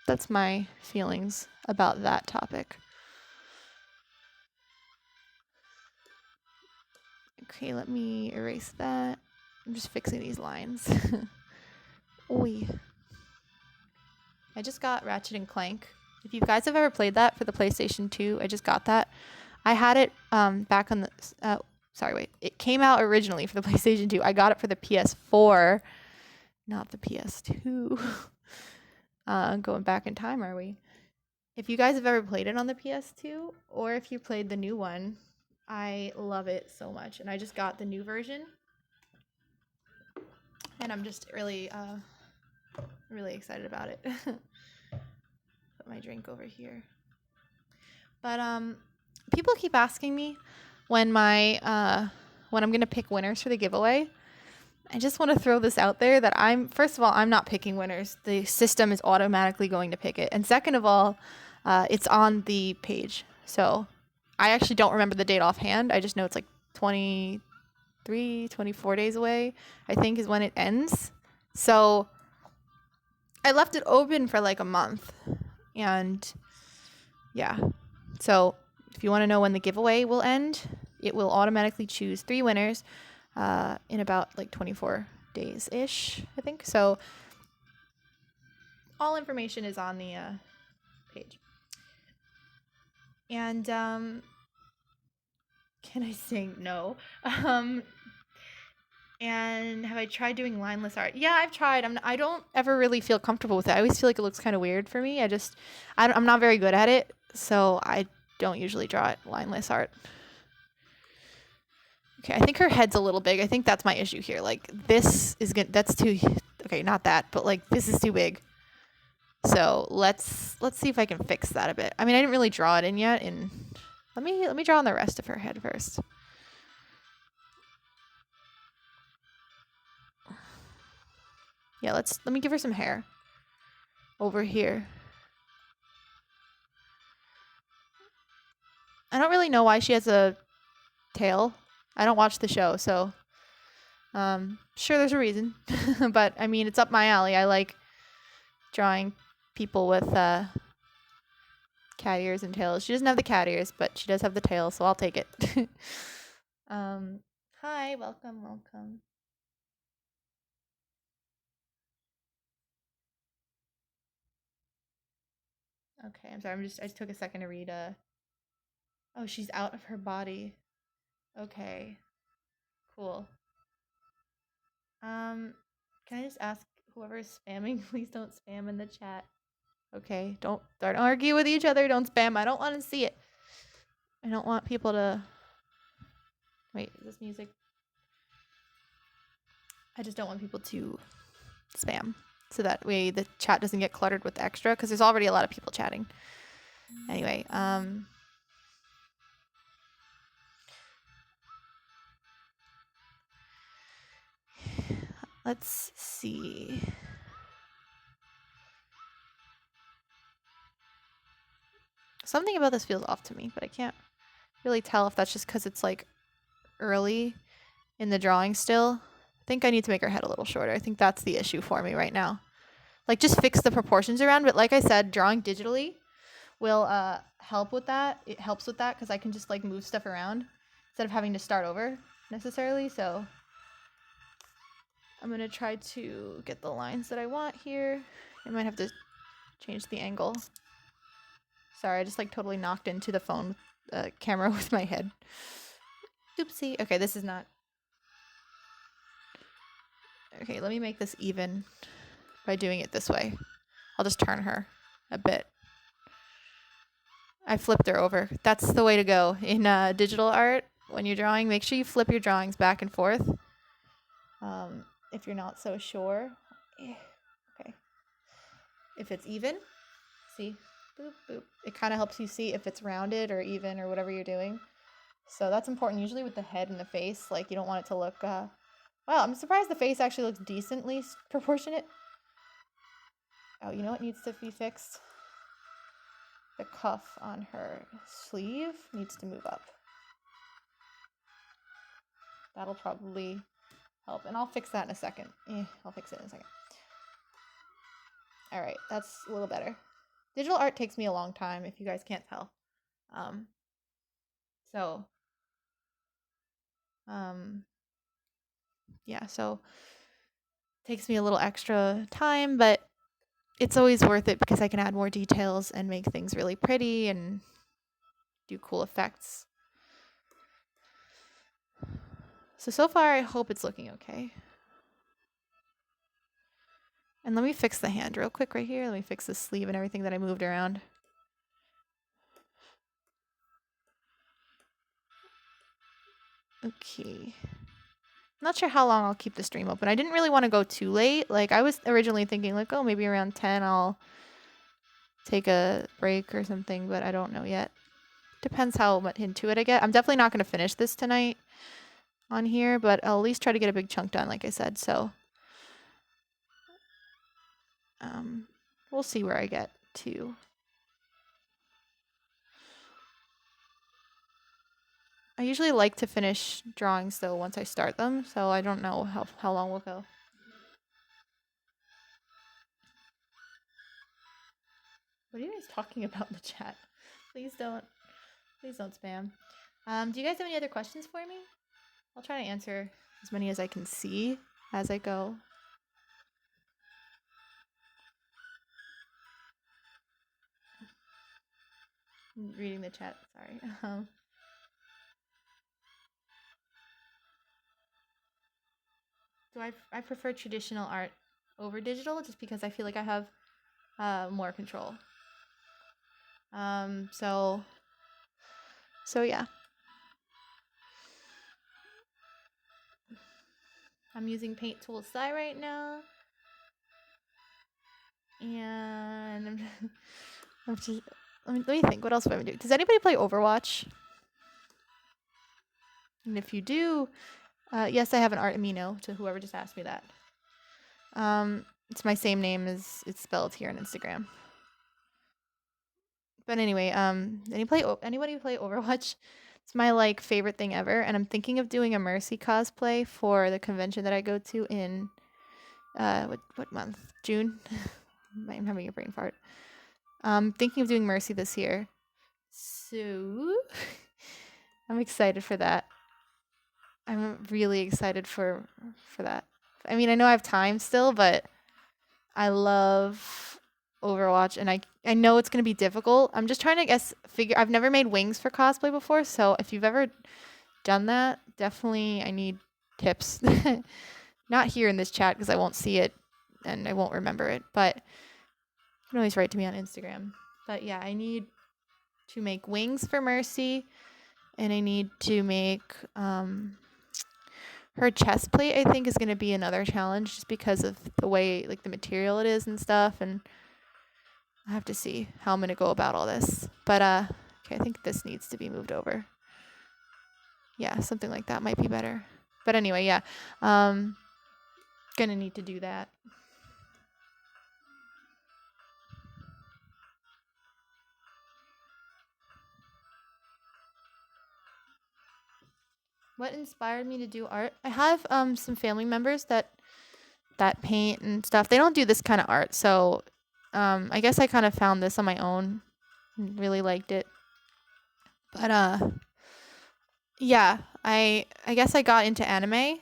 That's my feelings about that topic. Okay, let me erase that. I'm just fixing these lines. Oi. I just got Ratchet and Clank. If you guys have ever played that for the PlayStation 2, I just got that. I had it back on the... It came out originally for the PlayStation 2. I got it for the PS4, not the PS2. Going back in time, are we? If you guys have ever played it on the PS2, or if you played the new one, I love it so much. And I just got the new version. And I'm just really, really excited about it. Put my drink over here. But people keep asking me when I'm gonna pick winners for the giveaway. I just want to throw this out there that first of all, I'm not picking winners. The system is automatically going to pick it. And second of all, it's on the page. So I actually don't remember the date offhand. I just know it's like 24 days away, I think, is when it ends. So I left it open for like a month. And yeah. So if you want to know when the giveaway will end, it will automatically choose 3 winners in about like 24 days-ish, I think. So all information is on the page. And Can I sing? No. And have I tried doing lineless art? Yeah, I've tried. I don't ever really feel comfortable with it. I always feel like it looks kind of weird for me. I'm not very good at it, so I don't usually draw it lineless art. Okay, I think her head's a little big. I think that's my issue here. Like, this is good. That's too, okay, not that, but like this is too big. So let's see if I can fix that a bit. I mean, I didn't really draw it in yet, and let me draw on the rest of her head first. Yeah, let me give her some hair over here. I don't really know why she has a tail. I don't watch the show, so sure there's a reason. But I mean, it's up my alley. I like drawing people with cat ears and tails. She doesn't have the cat ears, but she does have the tail, so I'll take it. Hi, welcome. Okay, I'm sorry. I just took a second to read. Oh, she's out of her body. Okay, cool. Can I just ask whoever's spamming, please don't spam in the chat. Okay, don't argue with each other. Don't spam. I don't want to see it. I don't want people to. Wait, is this music? I just don't want people to spam, so that way the chat doesn't get cluttered with extra, because there's already a lot of people chatting. Anyway, let's see. Something about this feels off to me, but I can't really tell if that's just because it's like early in the drawing still. I think I need to make her head a little shorter. I think that's the issue for me right now. Like, just fix the proportions around, but like I said, drawing digitally will help with that. It helps with that because I can just like move stuff around instead of having to start over necessarily. So I'm gonna try to get the lines that I want here. I might have to change the angle. Sorry, I just like totally knocked into the phone camera with my head. Oopsie. Okay, this is not. Okay, let me make this even by doing it this way. I'll just turn her a bit. I flipped her over. That's the way to go in digital art. When you're drawing, make sure you flip your drawings back and forth. If you're not so sure. Okay. If it's even, see, boop, boop. It kind of helps you see if it's rounded or even or whatever you're doing. So that's important. Usually with the head and the face, like you don't want it to look, wow, I'm surprised the face actually looks decently proportionate. Oh, you know what needs to be fixed? The cuff on her sleeve needs to move up. That'll probably help. And I'll fix that in a second. I'll fix it in a second. All right, that's a little better. Digital art takes me a long time, if you guys can't tell. Yeah, so it takes me a little extra time, but it's always worth it because I can add more details and make things really pretty and do cool effects. So far, I hope it's looking okay. And let me fix the hand real quick right here. Let me fix the sleeve and everything that I moved around. Okay. Not sure how long I'll keep the stream open. I didn't really want to go too late. Like, I was originally thinking, like, oh, maybe around 10 I'll take a break or something, but I don't know yet. Depends how much into it I get. I'm definitely not going to finish this tonight on here, but I'll at least try to get a big chunk done, like I said. So we'll see where I get to. I usually like to finish drawings, though, once I start them, so I don't know how long we'll go. What are you guys talking about in the chat? Please don't spam. Do you guys have any other questions for me? I'll try to answer as many as I can see as I go. I'm reading the chat, sorry. So I prefer traditional art over digital just because I feel like I have more control. So yeah. I'm using Paint Tool SI right now. And I'm just let me think. What else do I do? Does anybody play Overwatch? And if you do, yes, I have an art amino to whoever just asked me that. It's my same name as it's spelled here on Instagram. But anyway, anybody play Overwatch? It's my like favorite thing ever, and I'm thinking of doing a Mercy cosplay for the convention that I go to in what month? June. I'm having a brain fart. Thinking of doing Mercy this year. So I'm excited for that. I'm really excited for that. I mean, I know I have time still, but I love Overwatch, and I know it's going to be difficult. I'm just trying to figure. I've never made wings for cosplay before, so if you've ever done that, definitely I need tips. Not here in this chat because I won't see it and I won't remember it, but you can always write to me on Instagram. But yeah, I need to make wings for Mercy, and I need to make her chest plate. I think is going to be another challenge just because of the way like the material it is and stuff, and I have to see how I'm going to go about all this. But okay, I think this needs to be moved over. Yeah, something like that might be better. But anyway, yeah. Gonna need to do that. What inspired me to do art? I have some family members that paint and stuff. They don't do this kind of art, so I guess I kind of found this on my own and really liked it. But yeah, I guess I got into anime,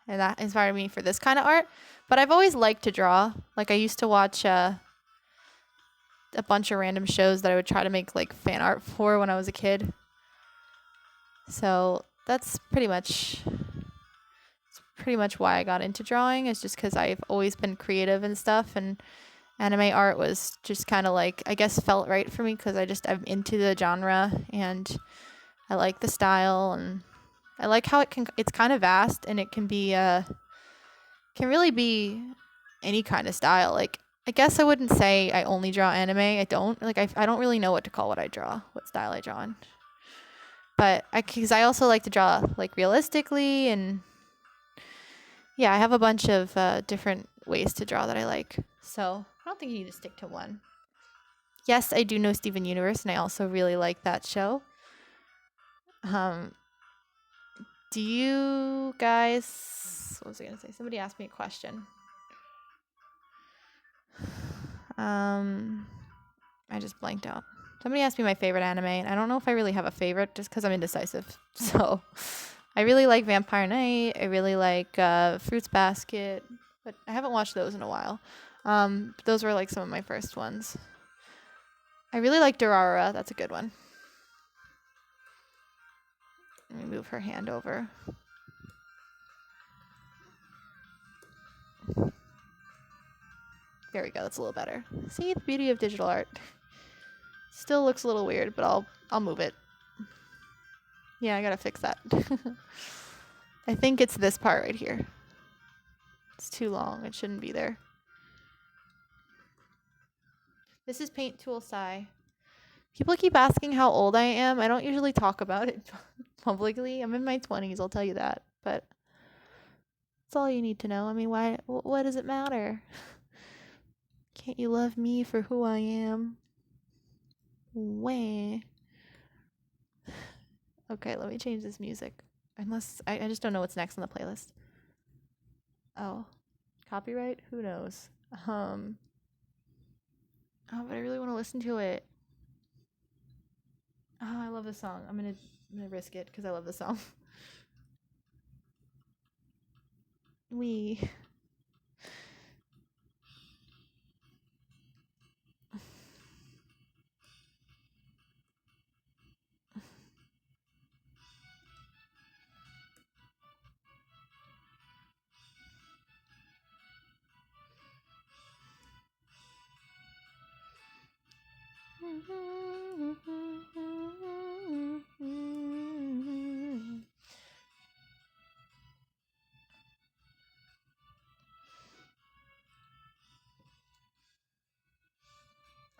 and that inspired me for this kind of art. But I've always liked to draw. Like I used to watch a bunch of random shows that I would try to make like fan art for when I was a kid. So that's pretty much why I got into drawing, is just because I've always been creative and stuff, and anime art was just kind of like, I guess, felt right for me because I'm into the genre and I like the style, and I like how it's kind of vast, and it can be can really be any kind of style. Like I guess I wouldn't say I only draw anime. I don't I don't really know what to call what I draw, what style I draw in. But because I also like to draw like realistically, and yeah, I have a bunch of different ways to draw that I like. So I don't think you need to stick to one. Yes, I do know Steven Universe, and I also really like that show. Do you guys... What was I going to say? Somebody asked me a question. I just blanked out. Somebody asked me my favorite anime, and I don't know if I really have a favorite just because I'm indecisive. So I really like Vampire Knight. I really like Fruits Basket, but I haven't watched those in a while. Those were like some of my first ones. I really like Durarara. That's a good one. Let me move her hand over. There we go. That's a little better. See the beauty of digital art. Still looks a little weird, but I'll move it. Yeah, I gotta fix that. I think it's this part right here. It's too long. It shouldn't be there. This is Paint Tool SI. People keep asking how old I am. I don't usually talk about it publicly. I'm in my 20s, I'll tell you that. But that's all you need to know. I mean, what does it matter? Can't you love me for who I am? Wah. Okay, let me change this music. Unless, I just don't know what's next on the playlist. Oh, copyright? Who knows? Oh, but I really want to listen to it. Oh, I love this song. I'm gonna risk it because I love this song. We.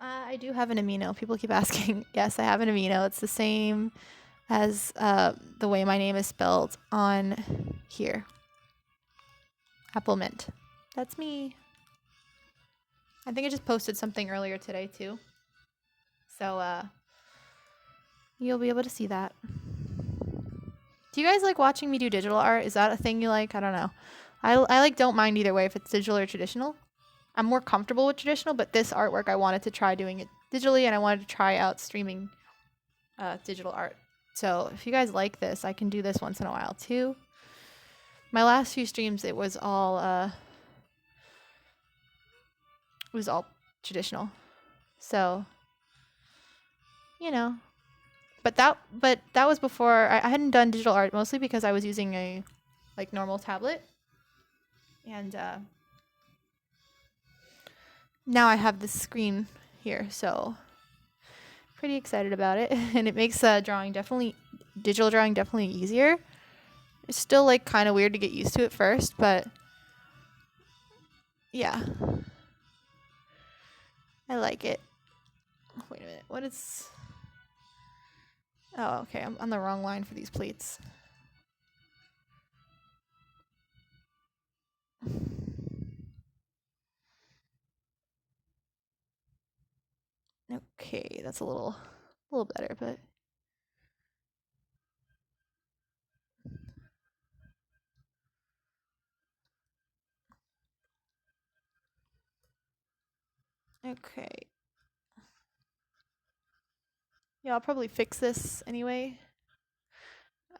I do have an amino. People keep asking. Yes, I have an amino. It's the same as the way my name is spelled on here. Appleminte. That's me. I think I just posted something earlier today too. So you'll be able to see that. Do you guys like watching me do digital art? Is that a thing you like? I don't know. I like don't mind either way if it's digital or traditional. I'm more comfortable with traditional, but this artwork I wanted to try doing it digitally, and I wanted to try out streaming digital art. So if you guys like this, I can do this once in a while too. My last few streams, it was all traditional. So, you know, but that was before I hadn't done digital art, mostly because I was using a like normal tablet, and now I have this screen here, so pretty excited about it. And it makes digital drawing definitely easier. It's still like kind of weird to get used to at first, but yeah, I like it. Wait a minute, what is... Oh, okay, I'm on the wrong line for these plates. Okay, that's a little better, but okay. Yeah, I'll probably fix this anyway.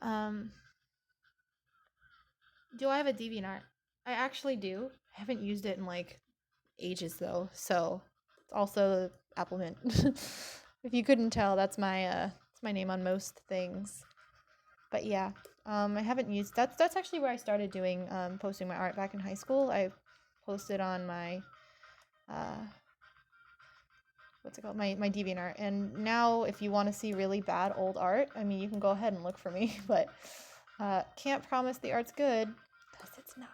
Do I have a DeviantArt? I actually do. I haven't used it in like ages though, so it's also Appleminte. If you couldn't tell, that's my name on most things. But yeah, I haven't used that's actually where I started doing posting my art back in high school. I posted on my what's it called, my DeviantArt, and now if you want to see really bad old art, I mean, you can go ahead and look for me, but can't promise the art's good because it's not.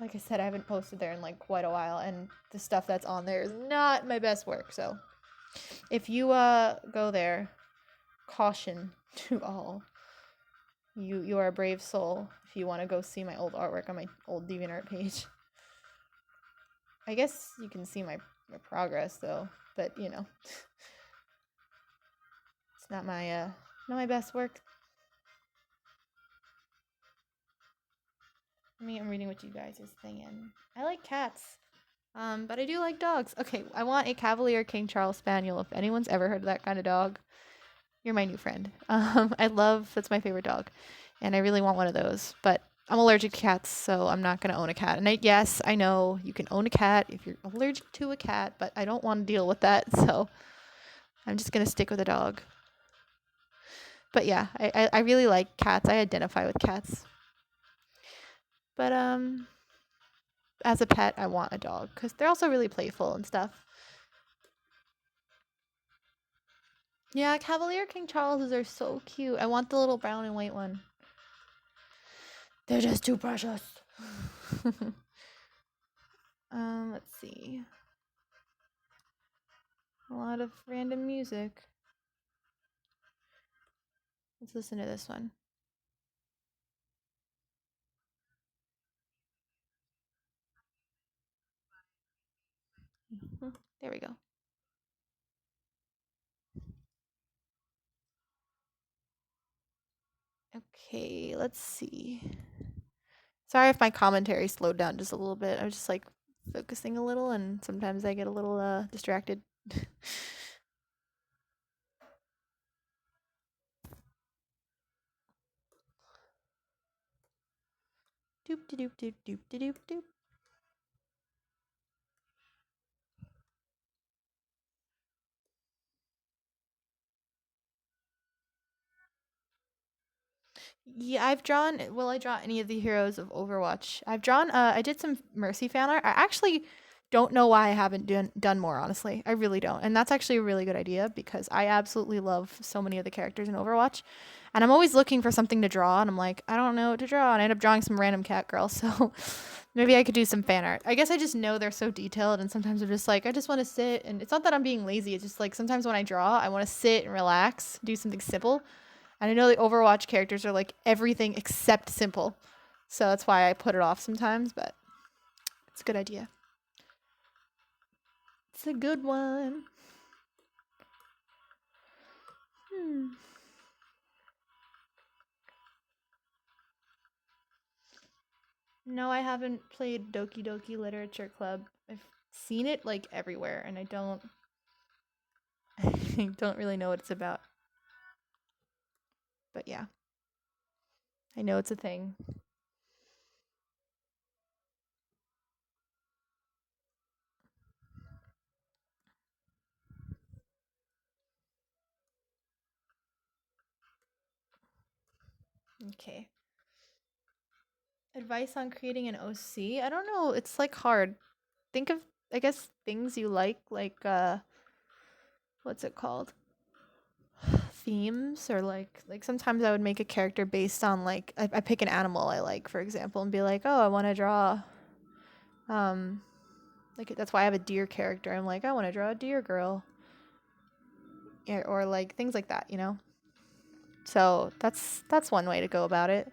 Like I said, I haven't posted there in like quite a while, and the stuff that's on there is not my best work. So if you go there, caution to all. You are a brave soul if you want to go see my old artwork on my old DeviantArt page. I guess you can see my progress though, but you know, it's not my best work. I'm reading what you guys are saying. I like cats, but I do like dogs. Okay, I want a Cavalier King Charles Spaniel. If anyone's ever heard of that kind of dog, you're my new friend. That's my favorite dog, and I really want one of those, but I'm allergic to cats, so I'm not going to own a cat. And yes, I know you can own a cat if you're allergic to a cat, but I don't want to deal with that, so I'm just going to stick with a dog. But yeah, I really like cats. I identify with cats. But as a pet, I want a dog because they're also really playful and stuff. Yeah, Cavalier King Charleses are so cute. I want the little brown and white one. They're just too precious. Let's see. A lot of random music. Let's listen to this one. There we go. Okay, let's see. Sorry if my commentary slowed down just a little bit. I was just like focusing a little, and sometimes I get a little distracted. Doop de doop doop doop de doop doop. Yeah, I've drawn. Will I draw any of the heroes of Overwatch? I've drawn. I did some Mercy fan art. I actually don't know why I haven't done more, honestly. I really don't. And that's actually a really good idea because I absolutely love so many of the characters in Overwatch. And I'm always looking for something to draw, and I'm like, I don't know what to draw. And I end up drawing some random cat girl. So maybe I could do some fan art. I guess I just know they're so detailed, and sometimes I'm just like, I just want to sit. And it's not that I'm being lazy. It's just like sometimes when I draw, I want to sit and relax, do something simple. And I know the Overwatch characters are like everything except simple. So that's why I put it off sometimes, but it's a good idea. It's a good one. No, I haven't played Doki Doki Literature Club. I've seen it like everywhere, and I don't I don't really know what it's about. But yeah. I know it's a thing. Okay. Advice on creating an OC? I don't know, it's like hard. Think of, I guess, things you like what's it called? Themes, or like sometimes I would make a character based on like I pick an animal I like, for example, and be like, oh, I want to draw like that's why I have a deer character. I'm like, I want to draw a deer girl. Yeah, or like things like that, you know? So that's one way to go about it.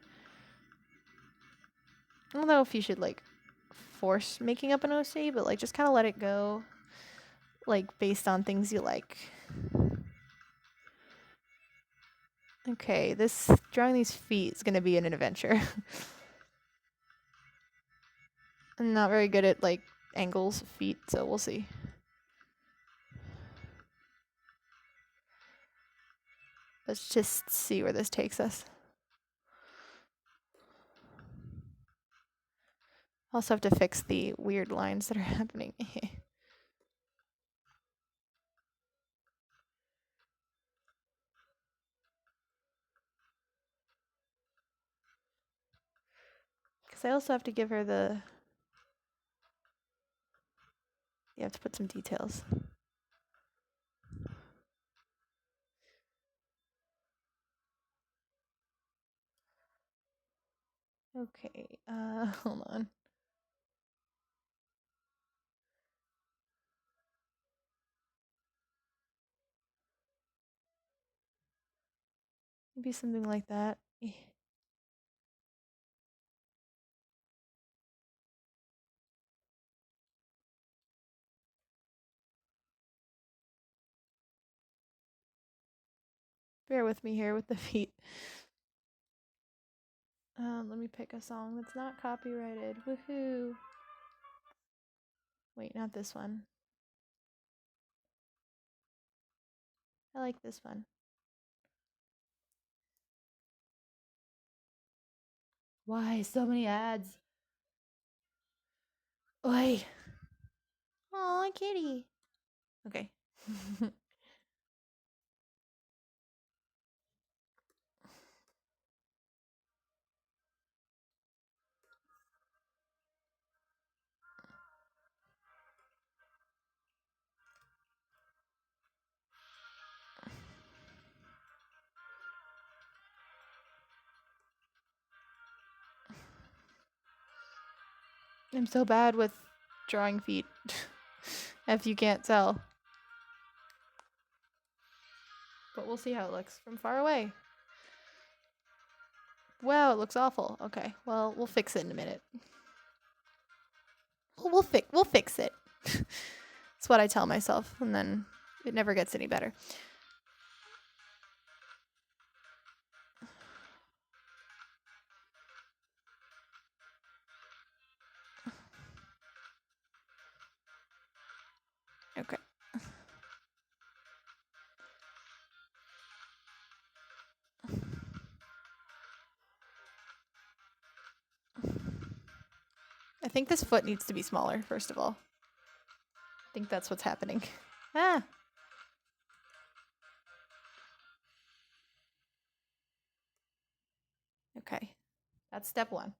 I don't know if you should like force making up an OC, but like just kind of let it go, like based on things you like. Okay, this drawing these feet is gonna be an adventure. I'm not very good at like angles of feet, so we'll see. Let's just see where this takes us. Also have to fix the weird lines that are happening. Because I also have to give her the... You have to put some details. Okay, hold on. Maybe something like that. Bear with me here with the feet. Let me pick a song that's not copyrighted. Woohoo! Wait, not this one. I like this one. Why so many ads? Oi! Aw, kitty. Okay. I'm so bad with drawing feet, if you can't tell. But we'll see how it looks from far away. Wow, it looks awful. Okay, well, we'll fix it in a minute. We'll fix it. That's what I tell myself, and then it never gets any better. Okay. I think this foot needs to be smaller, first of all. I think that's what's happening. Ah! Okay. That's step one.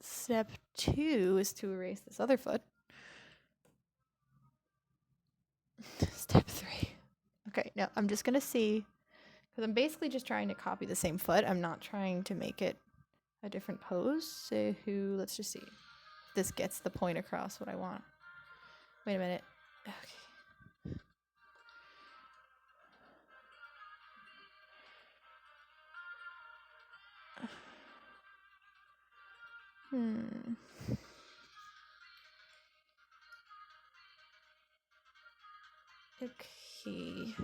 Step 2 is to erase this other foot. Step 3. Okay, now I'm just going to see, because I'm basically just trying to copy the same foot. I'm not trying to make it a different pose. So let's just see if this gets the point across what I want. Wait a minute. Okay. Okay.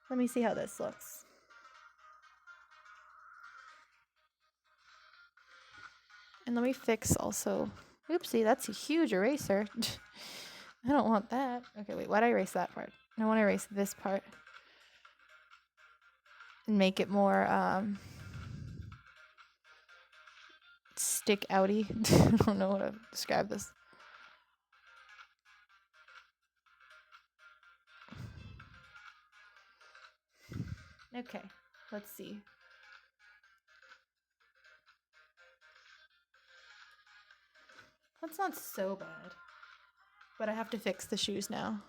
Let me see how this looks. And let me fix also. Oopsie, that's a huge eraser. I don't want that. Okay, wait, why'd I erase that part? I want to erase this part. And make it more stick outy. I don't know how to describe this. Okay, let's see. That's not so bad. But I have to fix the shoes now.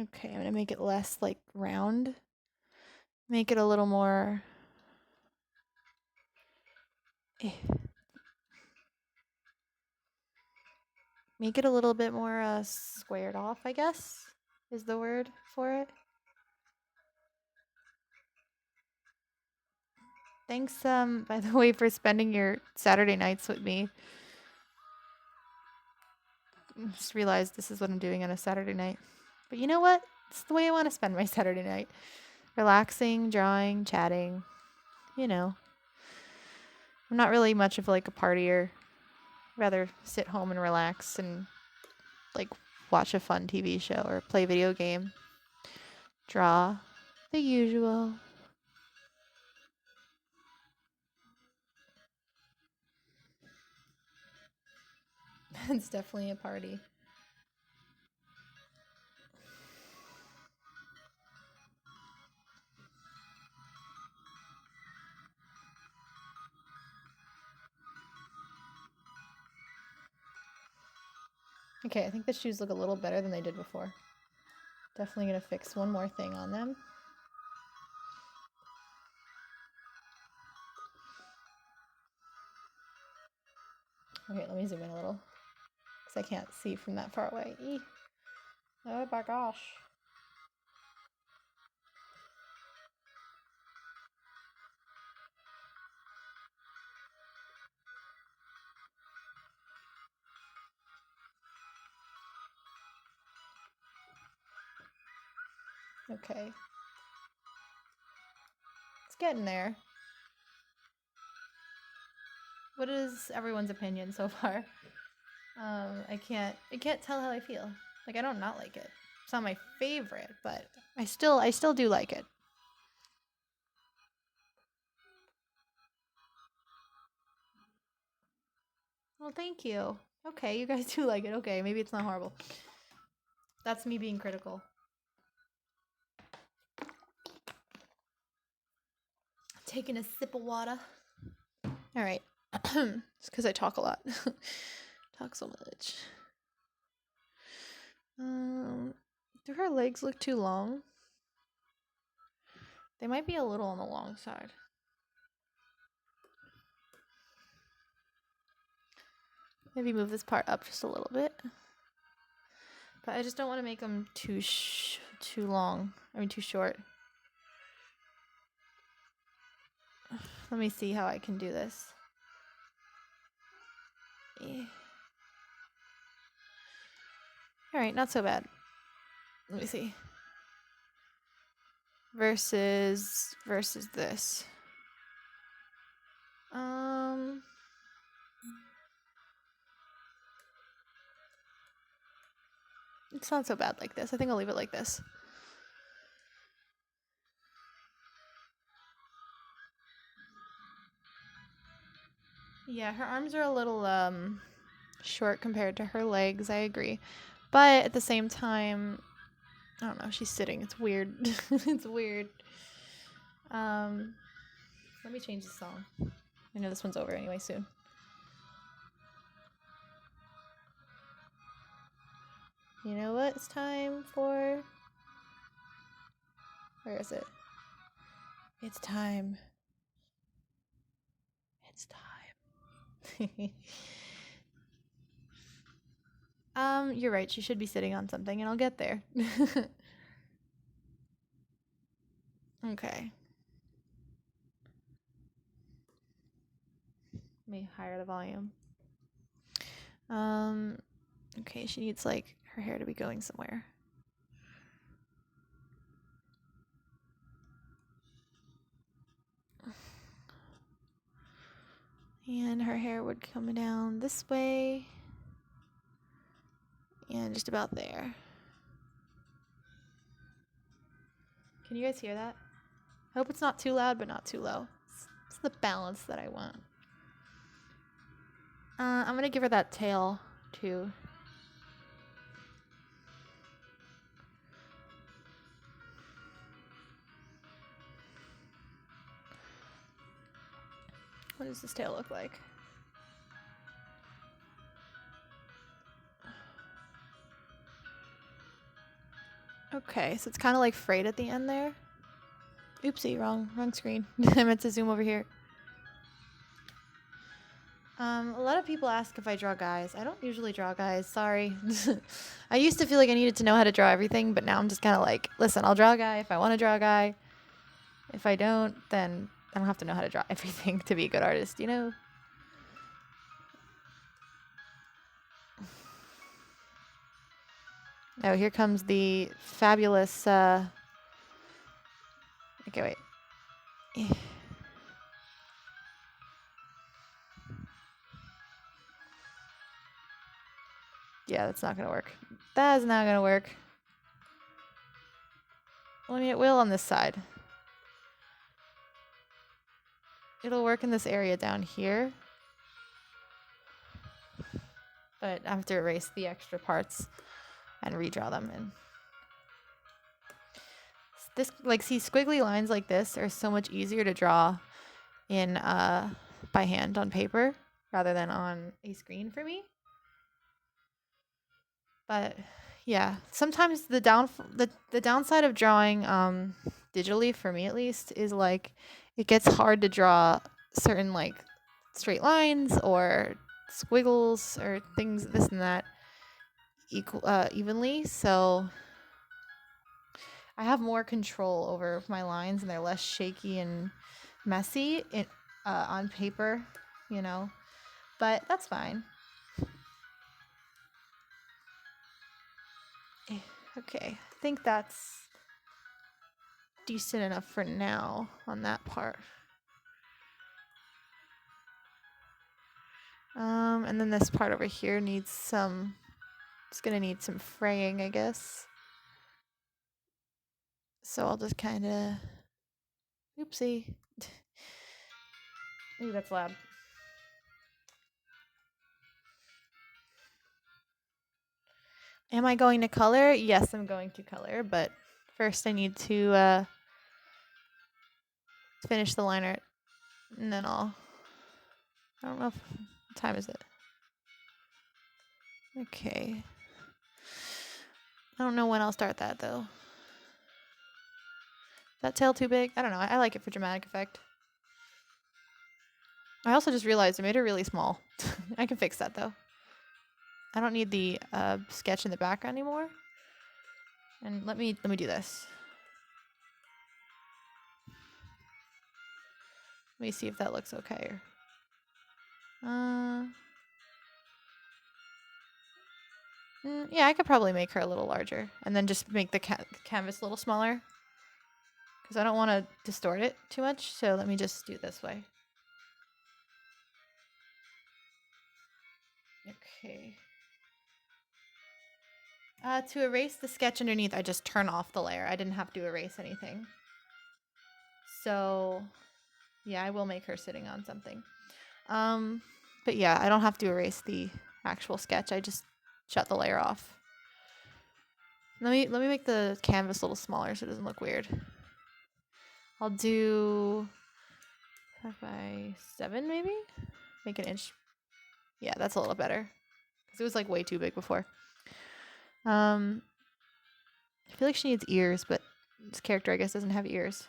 Okay, I'm gonna make it less like round. Make it a little more. Make it a little bit more squared off, I guess, is the word for it. Thanks, by the way, for spending your Saturday nights with me. Just realized this is what I'm doing on a Saturday night. But you know what? It's the way I want to spend my Saturday night. Relaxing, drawing, chatting. You know. I'm not really much of like a partier. Rather sit home and relax and like watch a fun TV show or play a video game. Draw. The usual. It's definitely a party. Okay, I think the shoes look a little better than they did before. Definitely gonna fix one more thing on them. Okay, let me zoom in a little. Because I can't see from that far away. Eee. Oh my gosh. Okay. It's getting there. What is everyone's opinion so far? I can't tell how I feel. Like, I don't not like it. It's not my favorite, but I still do like it. Well, thank you. Okay, you guys do like it. Okay, maybe it's not horrible. That's me being critical. Taking a sip of water. All right. It's because I talk a lot. Talk so much. Do her legs look too long? They might be a little on the long side. Maybe move this part up just a little bit. But I just don't want to make them too long. I mean, too short. Let me see how I can do this. Alright, not so bad. Let me see. Versus this. It's not so bad like this. I think I'll leave it like this. Yeah, her arms are a little short compared to her legs, I agree. But at the same time, I don't know, she's sitting. It's weird. It's weird. Let me change the song. I know this one's over anyway soon. You know what it's time for? Where is it? It's time. It's time. You're right. She should be sitting on something, and I'll get there. Okay. Let me higher the volume. Okay, she needs like her hair to be going somewhere. And her hair would come down this way. And just about there. Can you guys hear that? I hope it's not too loud, but not too low. It's the balance that I want. I'm gonna give her that tail, too. What does this tail look like? Okay, so it's kind of like frayed at the end there. Oopsie, wrong screen. I meant to zoom over here. A lot of people ask if I draw guys. I don't usually draw guys, sorry. I used to feel like I needed to know how to draw everything, but now I'm just kind of like, listen, I'll draw a guy if I want to draw a guy. If I don't, then I don't have to know how to draw everything to be a good artist, you know? Oh, here comes the fabulous, okay, wait. Yeah, that's not gonna work. That is not gonna work. Well, I mean, it will on this side. It'll work in this area down here. But I have to erase the extra parts and redraw them in. This, like, see, squiggly lines like this are so much easier to draw in by hand on paper rather than on a screen for me. But yeah, sometimes the downside of drawing digitally, for me at least, is like it gets hard to draw certain like straight lines or squiggles or things this and that evenly. So I have more control over my lines and they're less shaky and messy on paper, you know, but that's fine. Okay, I think that's decent enough for now on that part. And then this part over here needs some, it's gonna need some fraying, I guess. So I'll just kind of, oopsie. Ooh, that's loud. Am I going to color? Yes, I'm going to color, but first I need to finish the line art, and then I don't know what time is it? Okay. I don't know when I'll start that, though. That tail too big? I don't know. I like it for dramatic effect. I also just realized I made it really small. I can fix that, though. I don't need the sketch in the background anymore. And let me do this. Let me see if that looks okay. Yeah, I could probably make her a little larger and then just make the canvas a little smaller because I don't want to distort it too much. So let me just do it this way. Okay. To erase the sketch underneath, I just turn off the layer. I didn't have to erase anything. So, yeah, I will make her sitting on something. But yeah, I don't have to erase the actual sketch. I just shut the layer off. Let me make the canvas a little smaller so it doesn't look weird. I'll do 5 by 7 maybe? Make an inch. Yeah, that's a little better. Because it was like way too big before. I feel like she needs ears, but this character I guess doesn't have ears.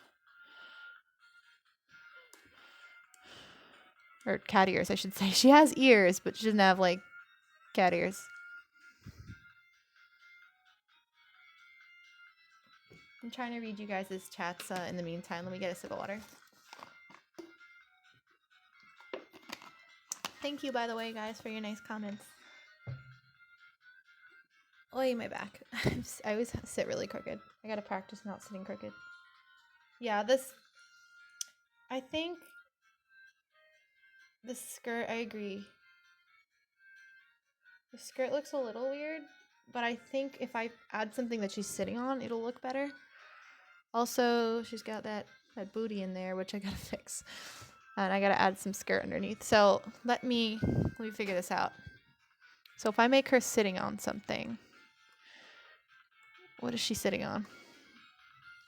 Or cat ears, I should say. She has ears, but she doesn't have like cat ears. I'm trying to read you guys' chats in the meantime. Let me get a sip of water. Thank you, by the way, guys, for your nice comments. Oy, my back. I always sit really crooked. I gotta practice not sitting crooked. Yeah, I think the skirt, I agree. The skirt looks a little weird, but I think if I add something that she's sitting on, it'll look better. Also, she's got that booty in there, which I gotta fix. And I gotta add some skirt underneath. So let me figure this out. So if I make her sitting on something, what is she sitting on?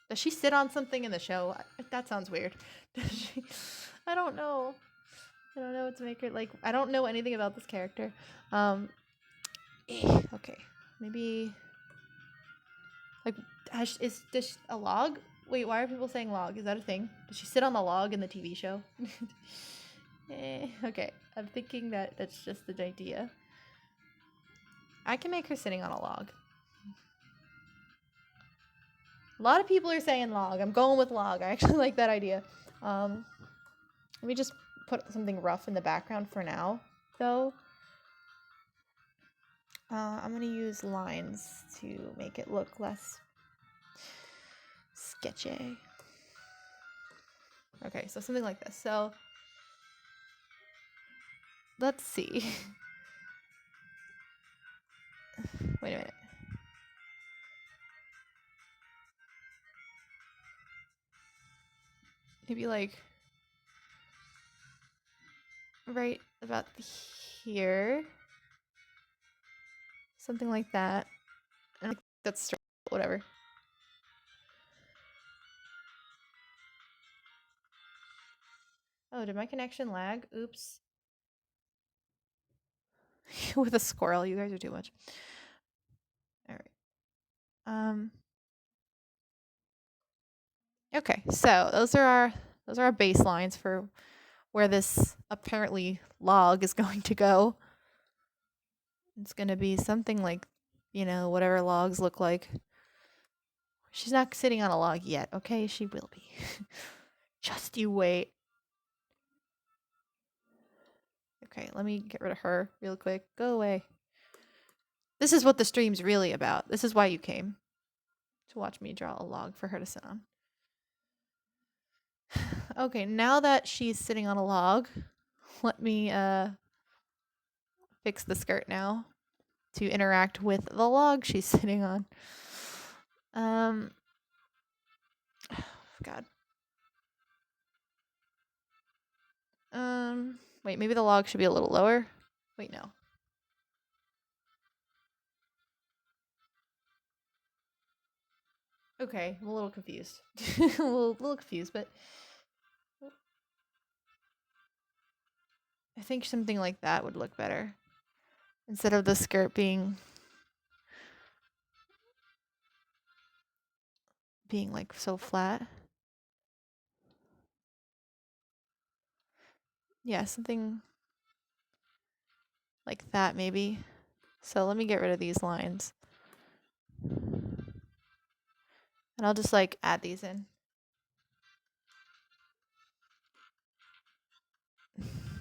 Does she sit on something in the show? That sounds weird. Does she? I don't know. I don't know what to make her like. I don't know anything about this character. Okay, maybe like is this a log? Wait, why are people saying log? Is that a thing? Does she sit on the log in the TV show? Okay, I'm thinking that that's just an idea. I can make her sitting on a log. A lot of people are saying log. I'm going with log. I actually like that idea. Let me just put something rough in the background for now, though. I'm going to use lines to make it look less sketchy. Okay, so something like this. So let's see. Wait a minute. Maybe like right about here. Something like that. And that's straight, whatever. Oh, did my connection lag? Oops. With a squirrel, you guys are too much. All right. Okay, so those are our baselines for where this apparently log is going to go. It's going to be something like, whatever logs look like. She's not sitting on a log yet, okay? She will be. Just you wait. Okay, let me get rid of her real quick. Go away. This is what the stream's really about. This is why you came. To watch me draw a log for her to sit on. Okay, now that she's sitting on a log, let me fix the skirt now to interact with the log she's sitting on. God. Wait, maybe the log should be a little lower. Wait, no. Okay, I'm a little confused. a little confused, but I think something like that would look better. Instead of the skirt being like so flat. Yeah, something like that maybe. So let me get rid of these lines. And I'll just like add these in.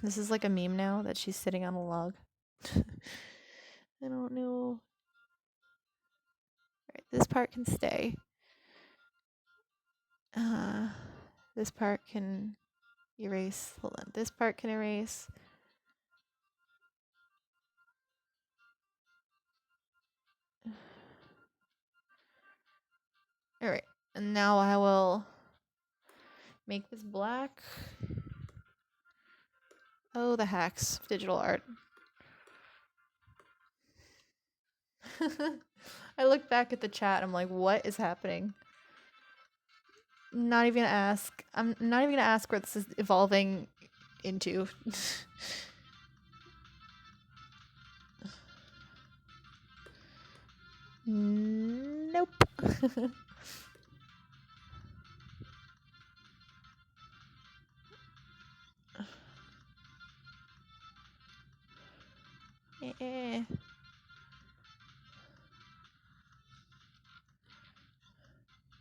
This is like a meme now that she's sitting on a log. I don't know. Alright, this part can stay. This part can erase. Hold on. This part can erase. Alright, and now I will make this black. Oh, the hacks of digital art. I look back at the chat. I'm like, what is happening? Not even gonna ask. I'm not even gonna ask where this is evolving into. Nope.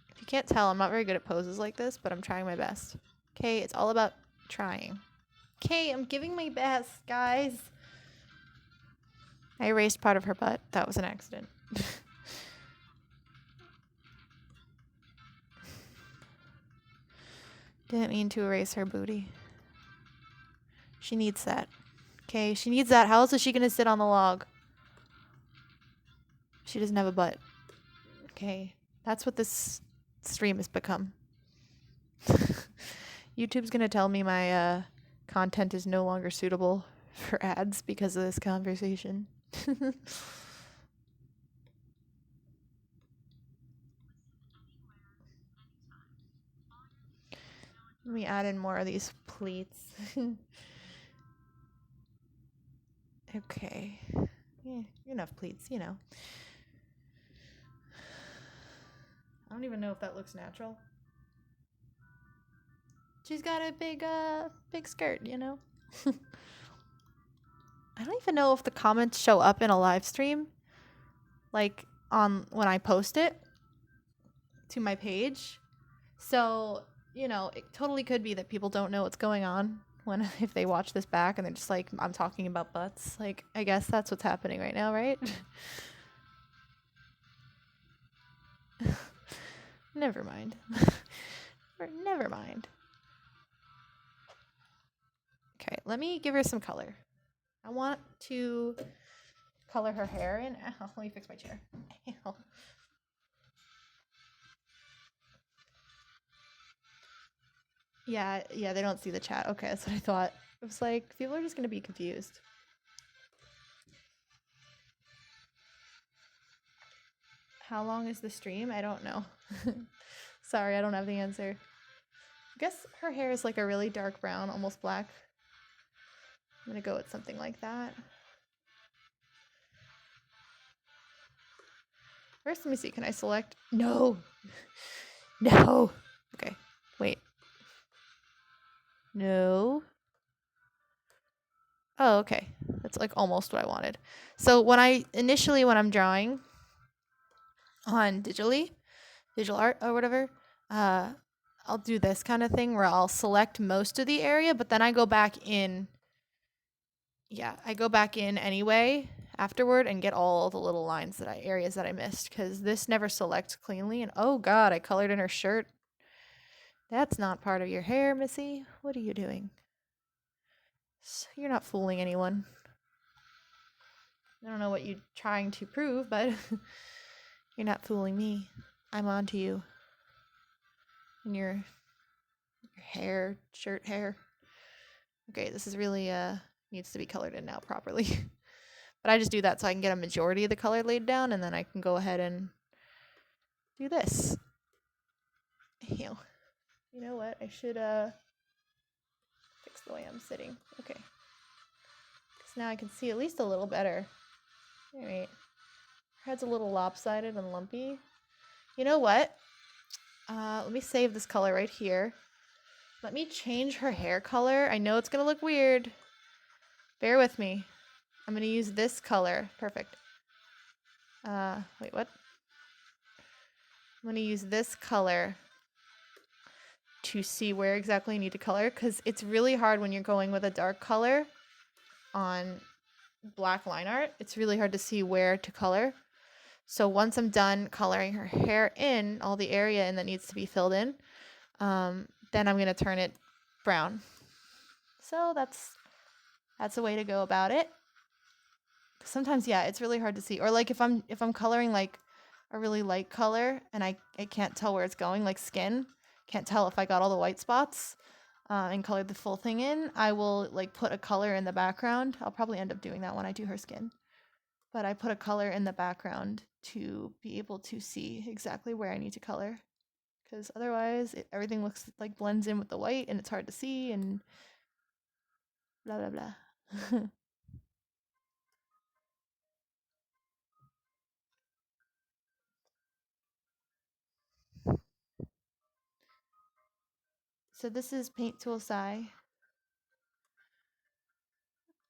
If you can't tell, I'm not very good at poses like this, but I'm trying my best. Okay, it's all about trying. Okay, I'm giving my best, guys. I erased part of her butt. That was an accident. Didn't mean to erase her booty. She needs that. Okay, she needs that. How else is she gonna sit on the log? She doesn't have a butt. Okay, that's what this stream has become. YouTube's gonna tell me my content is no longer suitable for ads because of this conversation. Let me add in more of these pleats. Okay. Yeah, enough pleats, you know. I don't even know if that looks natural. She's got a big skirt, you know? I don't even know if the comments show up in a live stream, like on when I post it to my page. So, you know, it totally could be that people don't know what's going on when if they watch this back and they're just like, I'm talking about butts. Like, I guess that's what's happening right now, right? Never mind. Never mind. Okay, let me give her some color. I want to color her hair in. Ow, let me fix my chair. Ow. Yeah, they don't see the chat. Okay, that's what I thought. It was like, people are just going to be confused. How long is the stream? I don't know. Sorry, I don't have the answer. I guess her hair is like a really dark brown, almost black. I'm going to go with something like that. First, let me see. Can I select? No. No. Okay, wait. No. Oh, okay. That's like almost what I wanted. So when I'm drawing on digital art or whatever, I'll do this kind of thing where I'll select most of the area, but then I go back in. Yeah, I go back in anyway afterward and get all the little lines areas that I missed, because this never selects cleanly. And oh god, I colored in her shirt. That's not part of your hair, Missy. What are you doing? You're not fooling anyone. I don't know what you're trying to prove, but you're not fooling me. I'm on to you. And your hair, shirt hair. Okay, this is really needs to be colored in now properly. But I just do that so I can get a majority of the color laid down, and then I can go ahead and do this. You know what? I should fix the way I'm sitting. Okay. Because now I can see at least a little better. All right. Her head's a little lopsided and lumpy. You know what? Let me save this color right here. Let me change her hair color. I know it's going to look weird. Bear with me. I'm going to use this color. Perfect. Wait, what? I'm going to use this color to see where exactly you need to color, because it's really hard when you're going with a dark color on black line art. It's really hard to see where to color. So once I'm done coloring her hair in, all the area and that needs to be filled in, then I'm going to turn it brown. So that's a way to go about it. Sometimes, yeah, it's really hard to see. Or like if I'm coloring like a really light color and I can't tell where it's going, like skin, can't tell if I got all the white spots, and color the full thing in, I will like put a color in the background. I'll probably end up doing that when I do her skin. But I put a color in the background to be able to see exactly where I need to color. Because otherwise, everything looks like blends in with the white and it's hard to see and blah, blah, blah. So this is Paint Tool Sai.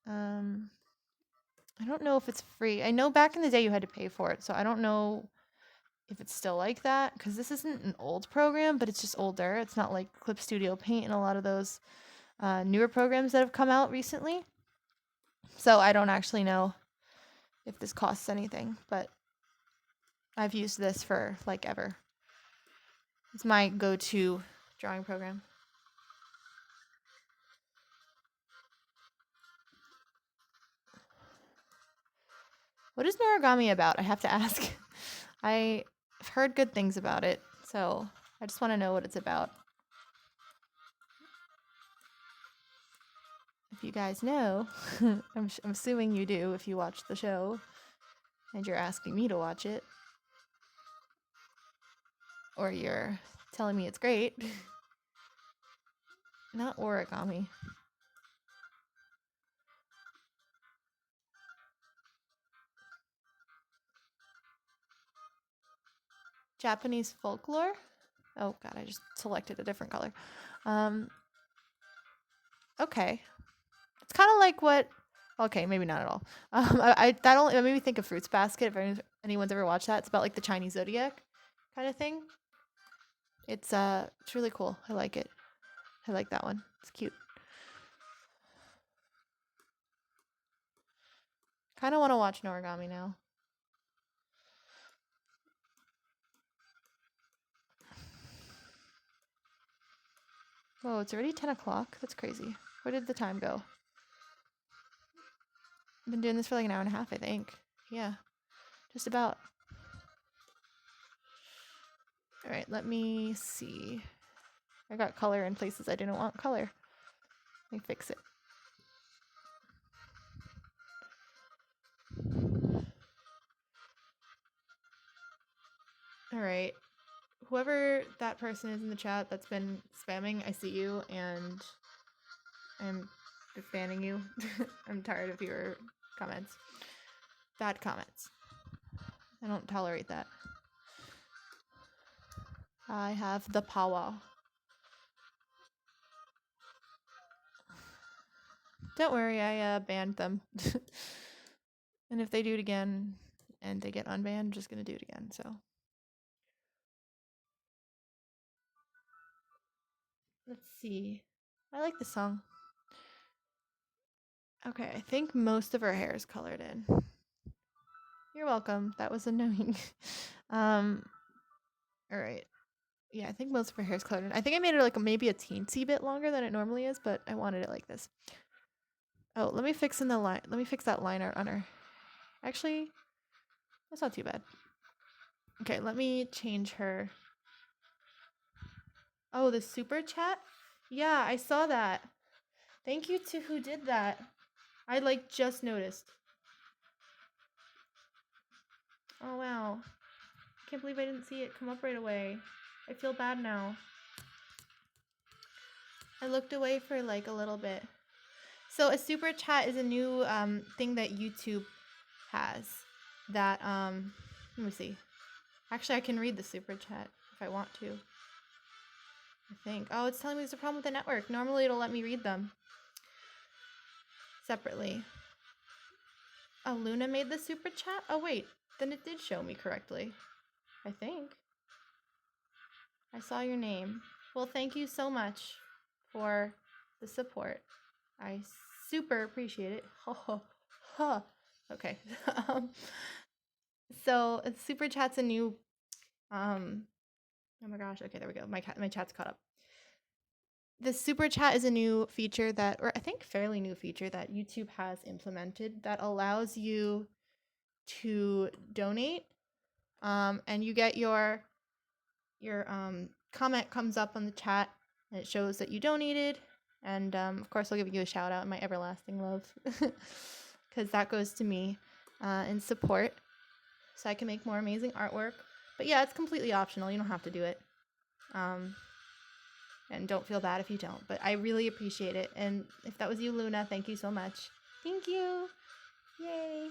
I don't know if it's free. I know back in the day you had to pay for it, so I don't know if it's still like that, because this isn't an old program, but it's just older. It's not like Clip Studio Paint and a lot of those newer programs that have come out recently. So I don't actually know if this costs anything, but I've used this for like ever. It's my go-to drawing program. What is Noragami about? I have to ask. I've heard good things about it, so I just want to know what it's about. If you guys know, I'm assuming you do if you watch the show and you're asking me to watch it. Or you're telling me it's great. Not origami. Japanese folklore? Oh god, I just selected a different color. Okay. It's kind of like what... Okay, maybe not at all. That made me think of Fruits Basket, if anyone's ever watched that. It's about like the Chinese zodiac kind of thing. It's really cool. I like it. I like that one. It's cute. Kind of want to watch Noragami now. Oh, it's already 10 o'clock? That's crazy. Where did the time go? I've been doing this for like an hour and a half, I think. Yeah, just about. Alright, let me see. I got color in places I didn't want color. Let me fix it. Alright. Whoever that person is in the chat that's been spamming, I see you, and I'm banning you. I'm tired of your comments. Bad comments. I don't tolerate that. I have the power. Don't worry, I banned them. And if they do it again and they get unbanned, I'm just gonna do it again, so. Let's see. I like the song. Okay, I think most of her hair is colored in. You're welcome. That was annoying. Alright. Yeah, I think most of her hair is colored in. I think I made it like maybe a teensy bit longer than it normally is, but I wanted it like this. Oh, let me fix in the line. Let me fix that line art on her. Actually, that's not too bad. Okay, let me change her. Oh, the super chat? Yeah, I saw that. Thank you to who did that. I like just noticed. Oh wow. Can't believe I didn't see it come up right away. I feel bad now. I looked away for like a little bit. So a super chat is a new thing that YouTube has that let me see. Actually, I can read the super chat if I want to. I think. Oh, it's telling me there's a problem with the network. Normally it'll let me read them separately. Oh, Luna made the super chat? Oh wait, then it did show me correctly. I think. I saw your name. Well, thank you so much for the support. I super appreciate it. Okay. So super chat's a new oh my gosh, okay, there we go. My chat's caught up. The super chat is a new feature that, or I think fairly new feature that YouTube has implemented that allows you to donate, and you get your comment comes up on the chat, and it shows that you donated. And of course, I'll give you a shout out, my everlasting love, because that goes to me in support, so I can make more amazing artwork. But yeah, it's completely optional. You don't have to do it. And don't feel bad if you don't. But I really appreciate it. And if that was you, Luna, thank you so much. Thank you. Yay.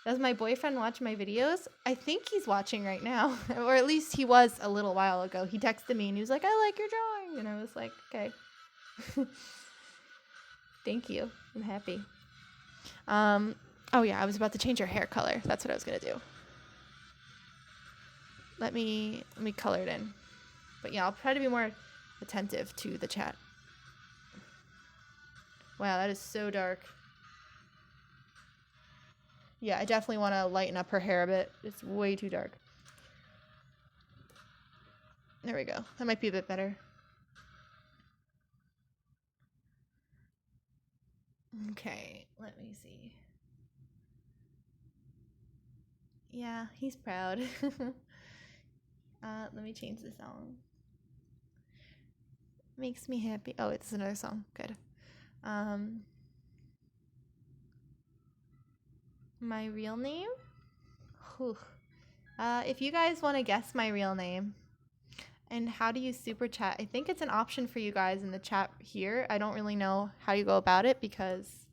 Does my boyfriend watch my videos? I think he's watching right now. Or at least he was a little while ago. He texted me and he was like, I like your drawing. And I was like, okay. Thank you. I'm happy. Oh yeah, I was about to change your hair color. That's what I was gonna do. Let me color it in. But yeah, I'll try to be more attentive to the chat. Wow, that is so dark. Yeah, I definitely want to lighten up her hair a bit. It's way too dark. There we go. That might be a bit better. Okay, let me see. Yeah, he's proud. Let me change the song. Makes me happy. Oh, it's another song. Good. My real name? Whew. If you guys want to guess my real name and how to use super chat, I think it's an option for you guys in the chat here. I don't really know how you go about it because...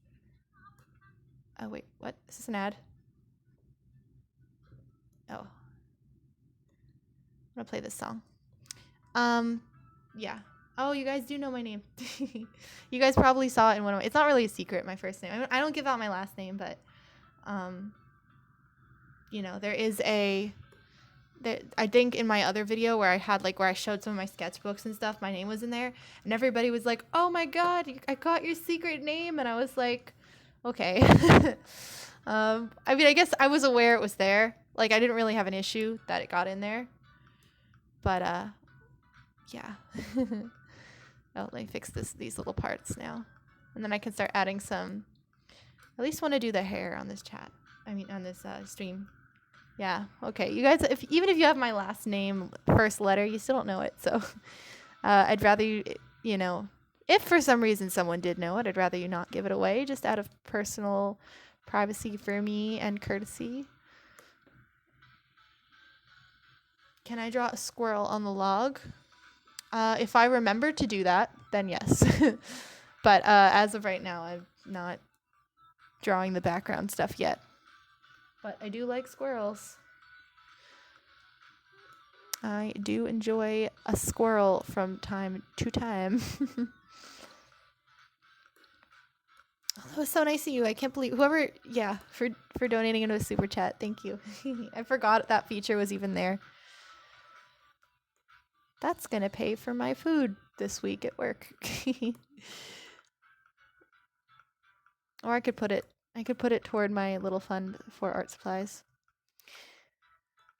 Oh, wait, what? Is this an ad? Oh. I'm gonna play this song. Yeah. Oh, you guys do know my name. You guys probably saw it in one of my... It's not really a secret, my first name. I don't give out my last name, but... You know, there is a... I think in my other video where I had where I showed some of my sketchbooks and stuff, my name was in there, and everybody was like, "Oh my god, I got your secret name," and I was like, "Okay." I mean, I guess I was aware it was there. I didn't really have an issue that it got in there, but yeah. Oh, let me fix these little parts now, and then I can start adding some. I at least want to do the hair on this chat. I mean, on this stream. Yeah, okay. You guys, even if you have my last name, first letter, you still don't know it. So I'd rather you know, if for some reason someone did know it, I'd rather you not give it away, just out of personal privacy for me and courtesy. Can I draw a squirrel on the log? If I remember to do that, then yes. But as of right now, I'm not drawing the background stuff yet. But I do like squirrels. I do enjoy a squirrel from time to time. That was so nice of you. I can't believe whoever, yeah, for donating into a super chat. Thank you. I forgot that feature was even there. That's gonna pay for my food this week at work. Or I could put it toward my little fund for art supplies.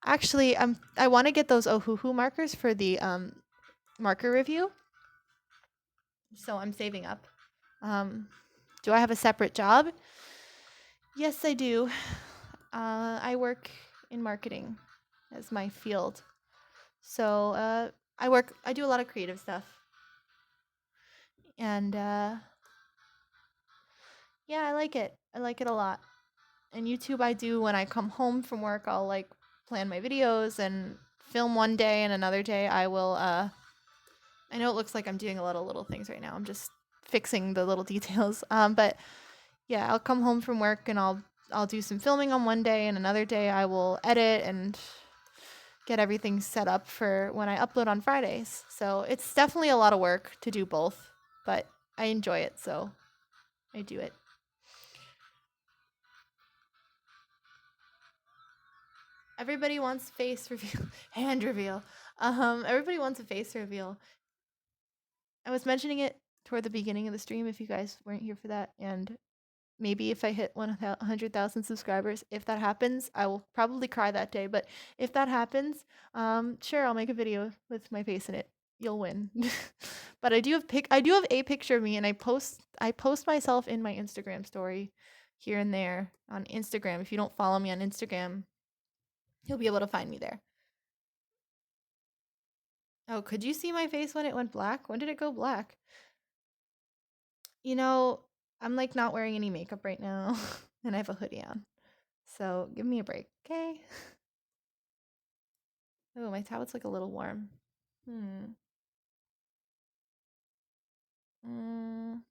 Actually, I want to get those Ohuhu markers for the marker review. So I'm saving up. Do I have a separate job? Yes, I do. I work in marketing as my field. So I do a lot of creative stuff. And yeah, I like it. I like it a lot. And YouTube I do when I come home from work. I'll plan my videos and film one day, and another day I will I know it looks like I'm doing a lot of little things right now. I'm just fixing the little details. But yeah, I'll come home from work and I'll do some filming on one day, and another day I will edit and get everything set up for when I upload on Fridays. So it's definitely a lot of work to do both, but I enjoy it, so I do it. Everybody wants face reveal, hand reveal. Everybody wants a face reveal. I was mentioning it toward the beginning of the stream if you guys weren't here for that, and maybe if I hit 100,000 subscribers, if that happens, I will probably cry that day. But if that happens, sure, I'll make a video with my face in it. You'll win. But I do have a picture of me, and I post myself in my Instagram story here and there on Instagram. If you don't follow me on Instagram, you'll be able to find me there. Oh, could you see my face when it went black? When did it go black? You know, I'm like not wearing any makeup right now and I have a hoodie on. So give me a break, okay? Oh, my tablet's like a little warm. Hmm. Mm.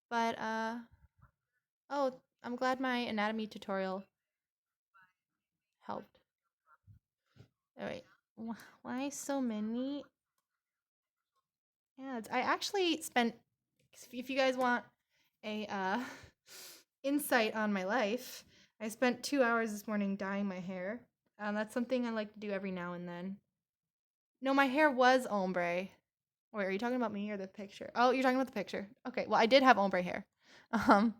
But oh, I'm glad my anatomy tutorial helped. All right. Why so many ads? I actually spent, if you guys want a insight on my life, I spent 2 hours this morning dyeing my hair. That's something I like to do every now and then. No, my hair was ombre. Wait, are you talking about me or the picture? Oh, you're talking about the picture. Okay, well, I did have ombre hair. Hold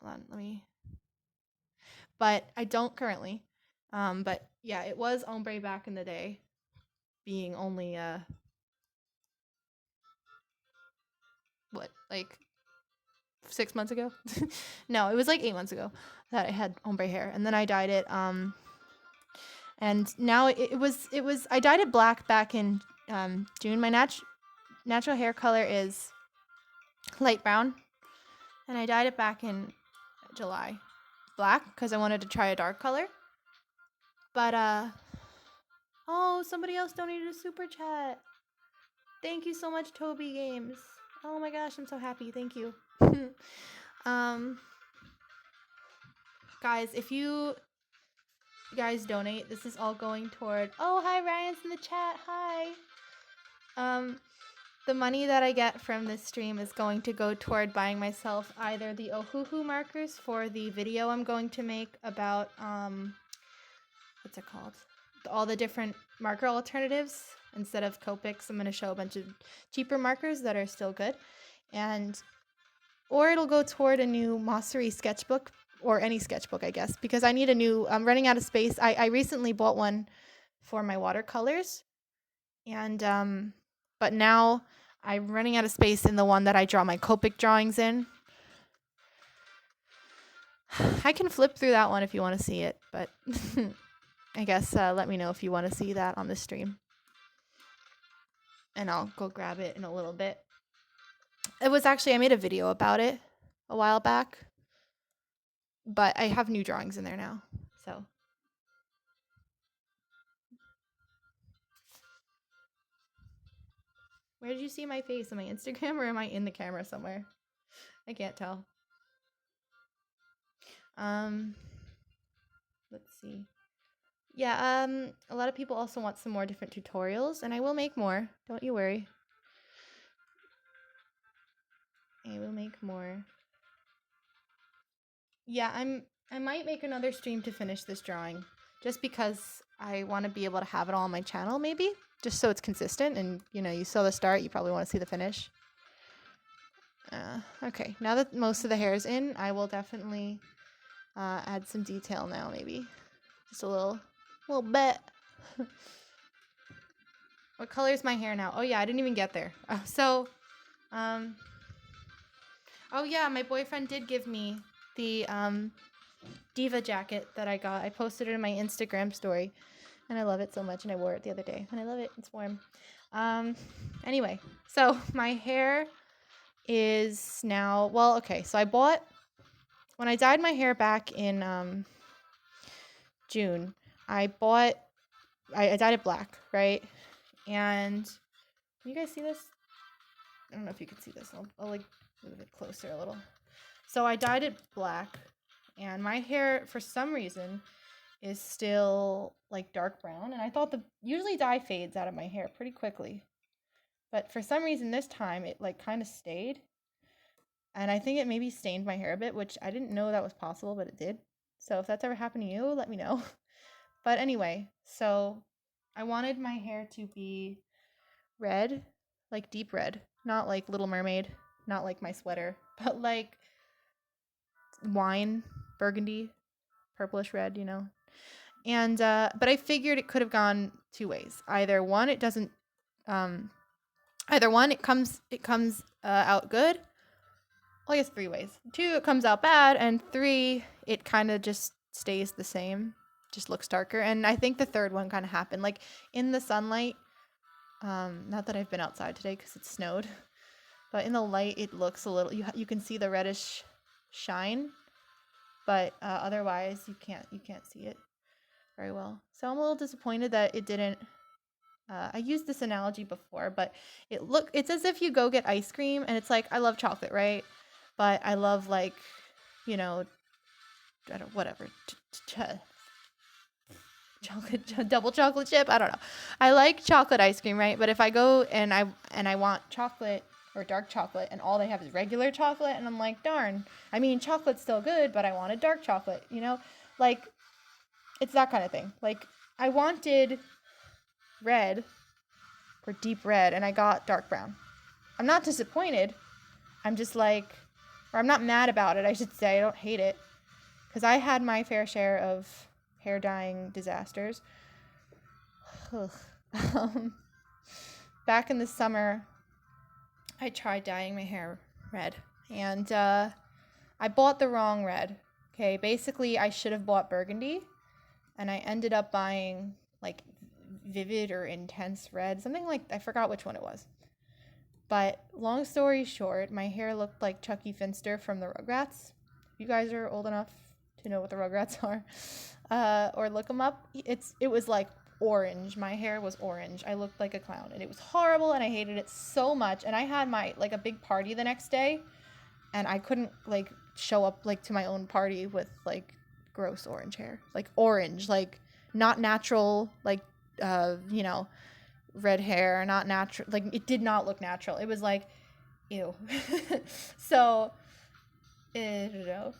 on, let me. But I don't currently. But yeah, it was ombre back in the day, being only what, like 6 months ago? No, it was like 8 months ago that I had ombre hair, and then I dyed it. And now it was I dyed it black back in June. My natural hair color is light brown, and I dyed it back in July black because I wanted to try a dark color. But oh, somebody else donated a super chat. Thank you so much, Toby Games. Oh my gosh, I'm so happy. Thank you. um Guys, if you guys donate, this is all going toward. Oh, hi, Ryan's in the chat. Hi. The money that I get from this stream is going to go toward buying myself either the Ohuhu markers for the video I'm going to make about what's it called? All the different marker alternatives. Instead of Copics, I'm going to show a bunch of cheaper markers that are still good. Or it'll go toward a new Mossery sketchbook, or any sketchbook, I guess, because I need a new, I'm running out of space. I recently bought one for my watercolors, and but now I'm running out of space in the one that I draw my Copic drawings in. I can flip through that one if you want to see it, but I guess let me know if you want to see that on the stream. And I'll go grab it in a little bit. It was actually, I made a video about it a while back, but I have new drawings in there now, so. Where did you see my face? On my Instagram, or am I in the camera somewhere? I can't tell. Let's see. Yeah, a lot of people also want some more different tutorials, and I will make more. Don't you worry. I will make more. Yeah, I might make another stream to finish this drawing, just because I want to be able to have it all on my channel, maybe, just so it's consistent, and you saw the start, you probably want to see the finish. Okay, now that most of the hair is in, I will definitely add some detail now, maybe. Just a little bit. What color is my hair now? Oh yeah, I didn't even get there. Oh yeah, my boyfriend did give me the Diva jacket that I got. I posted it in my Instagram story, and I love it so much, and I wore it the other day, and I love it. It's warm. Anyway, so my hair is now, well, okay, so when I dyed my hair back in June, I dyed it black, right? And can you guys see this? I don't know if you can see this. I'll like move it closer a little. So I dyed it black, and my hair, for some reason, is still like dark brown. And I thought usually dye fades out of my hair pretty quickly, but for some reason this time it like kind of stayed. And I think it maybe stained my hair a bit, which I didn't know that was possible, but it did. So if that's ever happened to you, let me know. But anyway, so I wanted my hair to be red, like deep red, not like Little Mermaid, not like my sweater, but like wine, burgundy, purplish red, And but I figured it could have gone two ways. Either one, it doesn't. Either one, it comes out good, well, I guess 3 ways. 2, it comes out bad, and 3, it kind of just stays the same, just looks darker. And I think the third one kind of happened, like in the sunlight. Not that I've been outside today because it snowed, but in the light it looks a little. You can see the reddish shine, but otherwise you can't see it very well. So I'm a little disappointed that it didn't. I used this analogy before, but it's as if you go get ice cream and it's like, I love chocolate, right? But I love, like, you know, I don't, whatever, chocolate, double chocolate chip. I don't know. I like chocolate ice cream, right? But if I go and I want chocolate or dark chocolate and all they have is regular chocolate, and I'm like, darn. I mean, chocolate's still good, but I wanted dark chocolate, you know? Like, it's that kind of thing. Like, I wanted red or deep red and I got dark brown. I'm not disappointed. I'm just like, or I'm not mad about it, I should say. I don't hate it. Because I had my fair share of hair dyeing disasters. Back in the summer, I tried dyeing my hair red. And I bought the wrong red. Okay, basically I should have bought burgundy. And I ended up buying like vivid or intense red. Something like, I forgot which one it was. But long story short, my hair looked like Chucky Finster from the Rugrats. You guys are old enough to know what the Rugrats are, or look them up. It was like orange. My hair was orange. I looked like a clown, and it was horrible, and I hated it so much. And I had a big party the next day, and I couldn't like show up like to my own party with like gross orange hair, like orange, like not natural, like you know, red hair, not natural. Like, it did not look natural. It was like, ew. So, I don't know.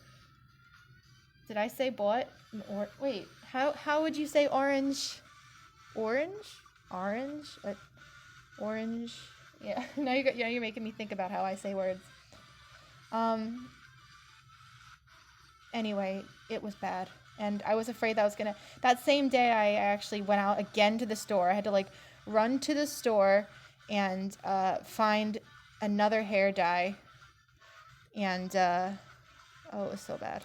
Did I say bought? Or wait, how would you say orange? Orange? Orange? Orange? Yeah. Now you're making me think about how I say words. Anyway, it was bad. And I was afraid that same day I actually went out again to the store. I had to like run to the store and find another hair dye. And oh, it was so bad.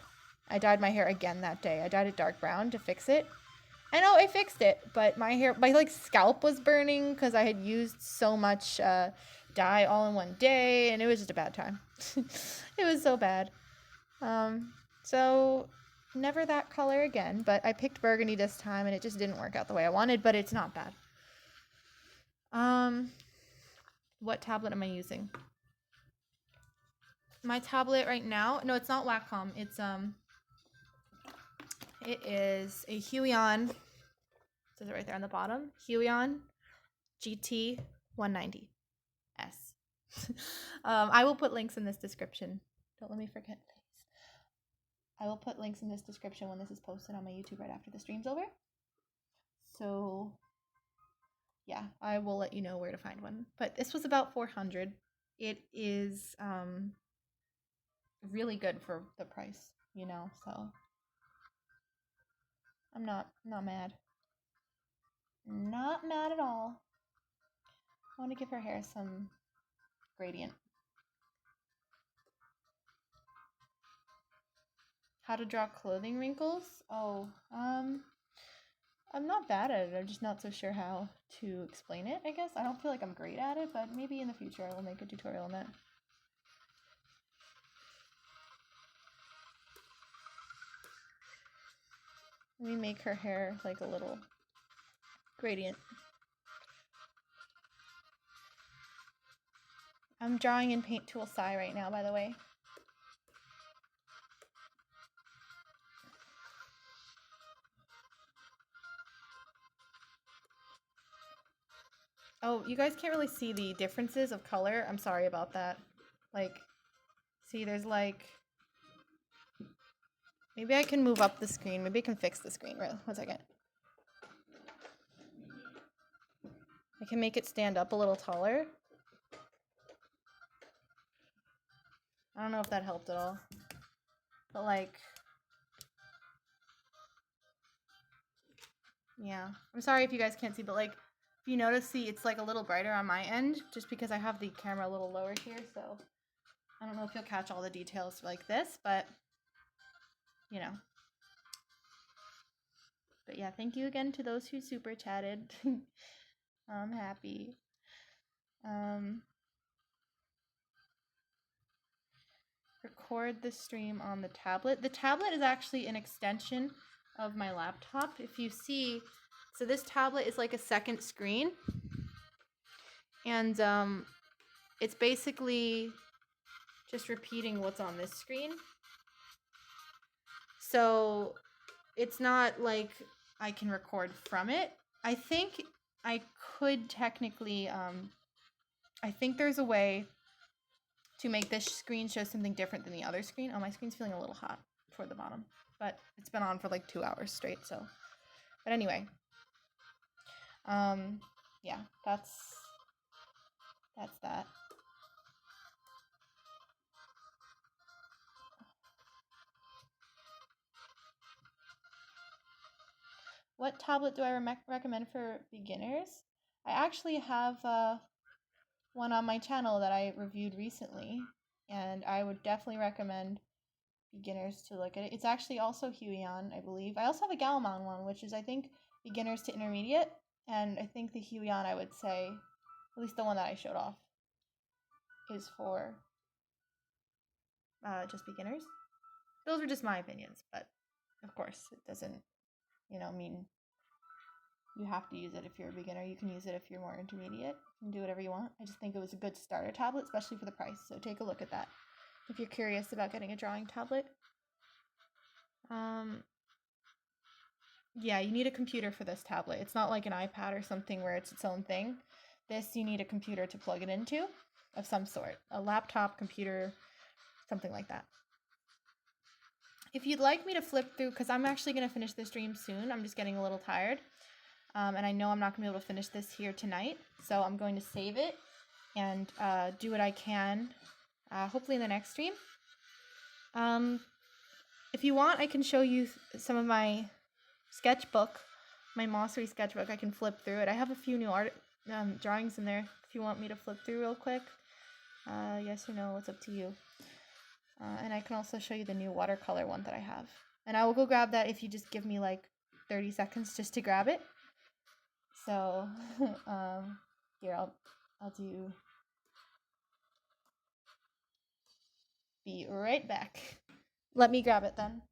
I dyed my hair again that day. I dyed it dark brown to fix it. I know I fixed it, but my like scalp was burning because I had used so much dye all in one day, and it was just a bad time. It was so bad. So never that color again, but I picked burgundy this time and it just didn't work out the way I wanted, but it's not bad. What tablet am I using? My tablet right now, no, it's not Wacom. It is a Huion. It says it right there on the bottom. Huion GT 190S. I will put links in this description. Don't let me forget, please. I will put links in this description when this is posted on my YouTube right after the stream's over. So, yeah, I will let you know where to find one. But this was about $400. It is really good for the price, you know, so I'm not mad. Not mad at all. I want to give her hair some gradient. How to draw clothing wrinkles? Oh, I'm not bad at it. I'm just not so sure how to explain it, I guess. I don't feel like I'm great at it, but maybe in the future I will make a tutorial on that. Let me make her hair like a little gradient. I'm drawing in Paint Tool Sai right now, by the way. Oh, you guys can't really see the differences of color. I'm sorry about that. Like, see, there's like... Maybe I can move up the screen. Maybe I can fix the screen. Right, 1 second. I can make it stand up a little taller. I don't know if that helped at all. But like... Yeah. I'm sorry if you guys can't see, but like... If you notice, see, it's like a little brighter on my end. Just because I have the camera a little lower here, so... I don't know if you'll catch all the details like this, but you know. But yeah, thank you again to those who super chatted. I'm happy. Record the stream on the tablet. The tablet is actually an extension of my laptop. If you see, so this tablet is like a second screen. And it's basically just repeating what's on this screen. So it's not like I can record from it. I think I could technically, I think there's a way to make this screen show something different than the other screen. Oh, my screen's feeling a little hot toward the bottom, but it's been on for like 2 hours straight, so. But anyway, yeah, that's that. What tablet do I recommend for beginners? I actually have one on my channel that I reviewed recently, and I would definitely recommend beginners to look at it. It's actually also Huion, I believe. I also have a Gaomon one, which is, I think, beginners to intermediate, and I think the Huion, I would say, at least the one that I showed off, is for just beginners. Those are just my opinions, but of course, it doesn't, mean you have to use it if you're a beginner. You can use it if you're more intermediate. You can do whatever you want. I just think it was a good starter tablet, especially for the price. So take a look at that if you're curious about getting a drawing tablet. Yeah, you need a computer for this tablet. It's not like an iPad or something where it's its own thing. This, you need a computer to plug it into of some sort. A laptop, computer, something like that. If you'd like me to flip through, because I'm actually going to finish this stream soon. I'm just getting a little tired. And I know I'm not going to be able to finish this here tonight. So I'm going to save it and do what I can, hopefully in the next stream. If you want, I can show you some of my sketchbook, my Mosseri sketchbook. I can flip through it. I have a few new art drawings in there if you want me to flip through real quick. Yes or no, it's up to you. And I can also show you the new watercolor one that I have. And I will go grab that if you just give me like 30 seconds just to grab it. So, here, I'll be right back. Let me grab it then.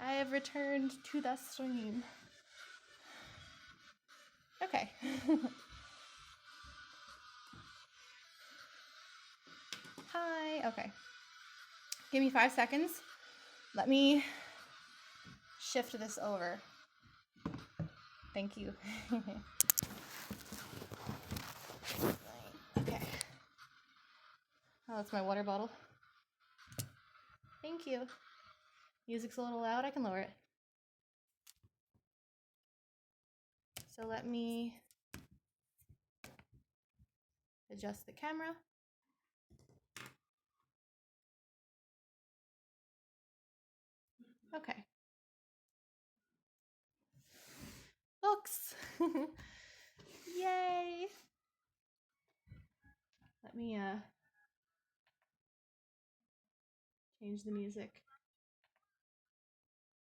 I have returned to the stream. Okay. Hi. Okay. Give me 5 seconds. Let me shift this over. Thank you. Okay. Oh, that's my water bottle. Thank you. Music's a little loud. I can lower it. So let me adjust the camera. Okay. Books. Yay. Let me change the music.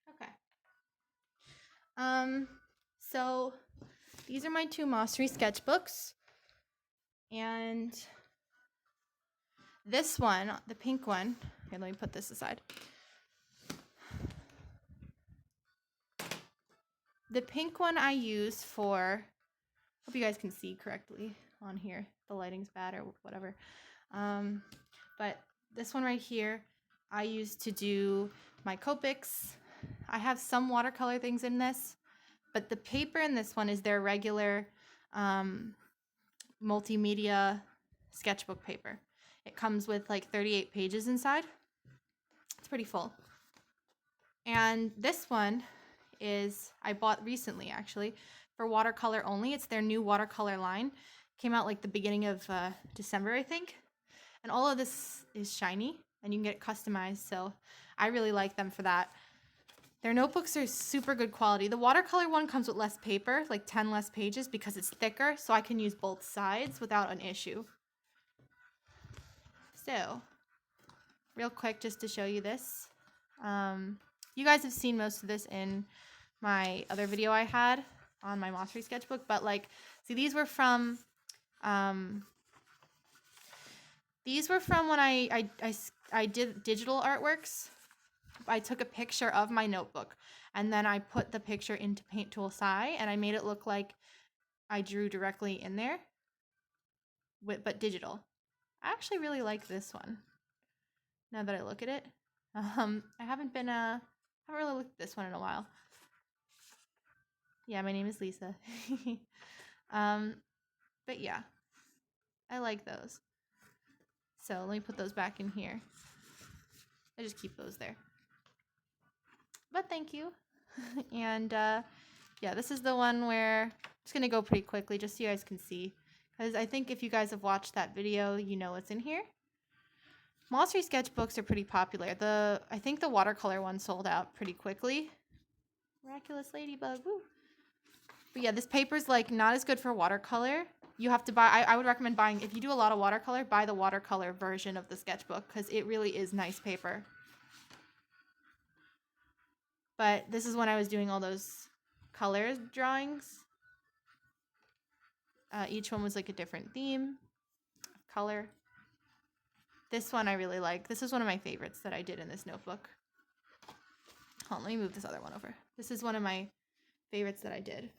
Okay. So these are my two Mosseri sketchbooks. And this one, the pink one, here, let me put this aside. The pink one I use for Hope you guys can see correctly on here. The lighting's bad or whatever. But this one right here, I used to do my Copics. I have some watercolor things in this, but the paper in this one is their regular multimedia sketchbook paper. It comes with like 38 pages inside. It's pretty full. And this one is, I bought recently actually, for watercolor only. It's their new watercolor line. Came out like the beginning of December, I think. And all of this is shiny and you can get it customized. So I really like them for that. Their notebooks are super good quality. The watercolor one comes with less paper, like 10 less pages because it's thicker. So I can use both sides without an issue. So real quick, just to show you this. You guys have seen most of this in my other video I had on my Mossry sketchbook. But like, see, these were from when I did digital artworks. I took a picture of my notebook and then I put the picture into Paint Tool Sai and I made it look like I drew directly in there, but digital. I actually really like this one now that I look at it. I haven't really looked at this one in a while. Yeah, my name is Lisa. But yeah, I like those. So let me put those back in here. I just keep those there. But thank you. And yeah, this is the one where I'm just going to go pretty quickly just so you guys can see. Because I think if you guys have watched that video, you know what's in here. Mossry sketchbooks are pretty popular. I think the watercolor one sold out pretty quickly. Miraculous Ladybug, woo! But yeah, this paper's like not as good for watercolor. You have to buy, I would recommend buying, if you do a lot of watercolor, buy the watercolor version of the sketchbook because it really is nice paper. But this is when I was doing all those color drawings. Each one was like a different theme, color. This one I really like. This is one of my favorites that I did in this notebook. Hold on, let me move this other one over. This is one of my favorites that I did.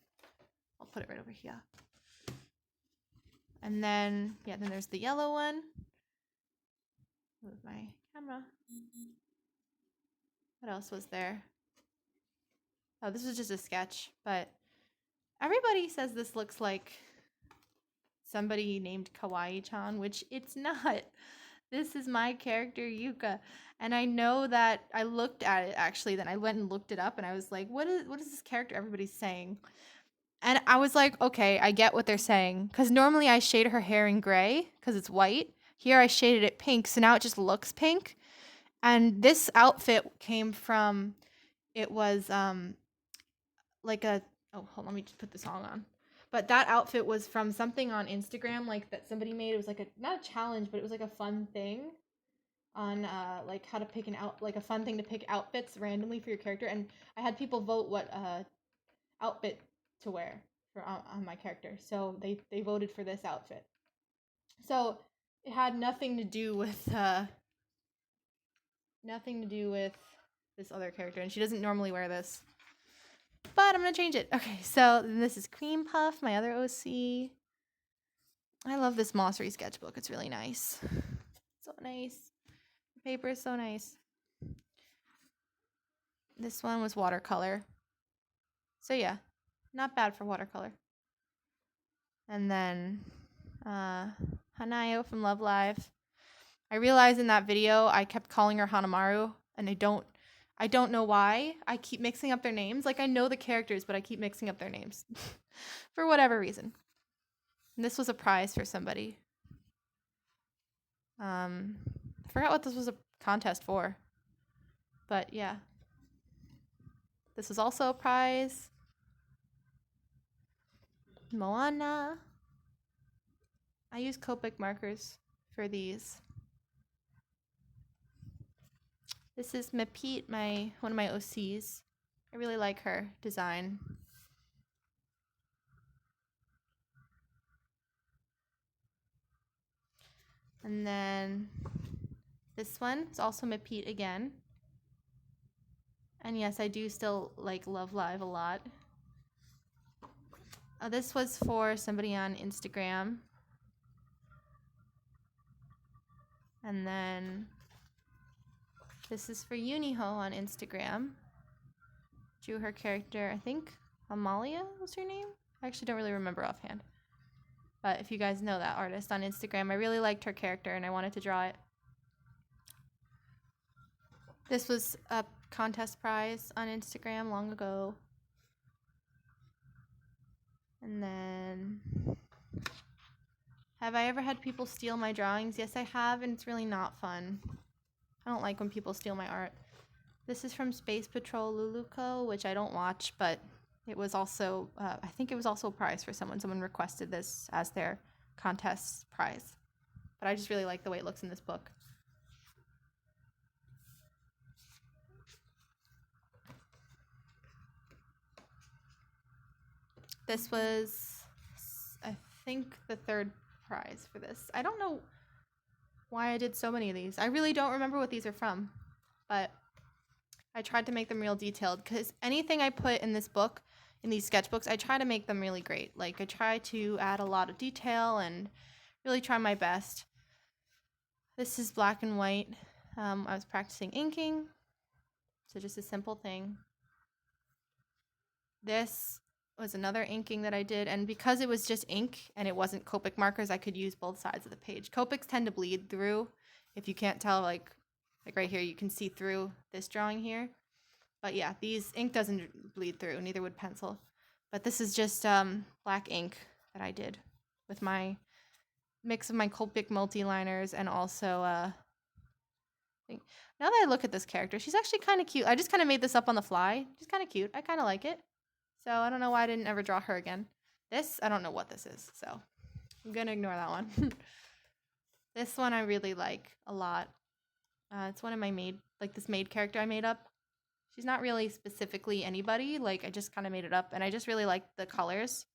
I'll put it right over here. And then, yeah, then there's the yellow one. Move my camera. What else was there? Oh, this was just a sketch, but everybody says this looks like somebody named Kawaii-chan, which it's not. This is my character, Yuka. And I know that I looked at it, actually, then I went and looked it up, and I was like, what is this character everybody's saying? And I was like, okay, I get what they're saying. Because normally I shade her hair in gray, because it's white. Here I shaded it pink, so now it just looks pink. And this outfit came from, it was like a, oh, hold on, let me just put the song on. But that outfit was from something on Instagram, like that somebody made. It was like a, not a challenge, but it was like a fun thing on like how to pick like a fun thing to pick outfits randomly for your character. And I had people vote what outfit to wear for on my character. So they voted for this outfit. So it had nothing to do with this other character, and she doesn't normally wear this. But I'm gonna change it. Okay, so this is Cream Puff, my other OC. I love this Mossry sketchbook. It's really nice. So nice. The paper is so nice. This one was watercolor. So yeah, not bad for watercolor. And then Hanayo from Love Live. I realized in that video I kept calling her Hanamaru, and I don't know why. I keep mixing up their names. Like, I know the characters, but I keep mixing up their names for whatever reason. And this was a prize for somebody. I forgot what this was a contest for. But yeah. This was also a prize. Moana. I use Copic markers for these. This is Mapete, one of my OCs. I really like her design. And then this one is also Mapete again. And yes, I do still like Love Live a lot. This was for somebody on Instagram. And then this is for Uniho on Instagram. Drew her character, I think Amalia was her name? I actually don't really remember offhand. But if you guys know that artist on Instagram, I really liked her character and I wanted to draw it. This was a contest prize on Instagram long ago. And then, have I ever had people steal my drawings? Yes, I have, and it's really not fun. I don't like when people steal my art. This is from Space Patrol Luluco, which I don't watch, but it was also, I think it was also a prize for someone. Someone requested this as their contest prize. But I just really like the way it looks in this book. This was, I think, the third prize for this. I don't know why I did so many of these. I really don't remember what these are from, but I tried to make them real detailed because anything I put in this book, in these sketchbooks, I try to make them really great. Like, I try to add a lot of detail and really try my best. This is black and white. I was practicing inking, so just a simple thing. This was another inking that I did, and because it was just ink and it wasn't Copic markers, I could use both sides of the page. Copics tend to bleed through. If you can't tell, like right here, you can see through this drawing here. But yeah, ink doesn't bleed through, neither would pencil. But this is just black ink that I did with my mix of my Copic multi-liners and also now that I look at this character, she's actually kind of cute. I just kind of made this up on the fly. She's kind of cute. I kind of like it. So I don't know why I didn't ever draw her again. This, I don't know what this is, so I'm going to ignore that one. This one I really like a lot. It's one of my this maid character I made up. She's not really specifically anybody. Like, I just kind of made it up, and I just really like the colors.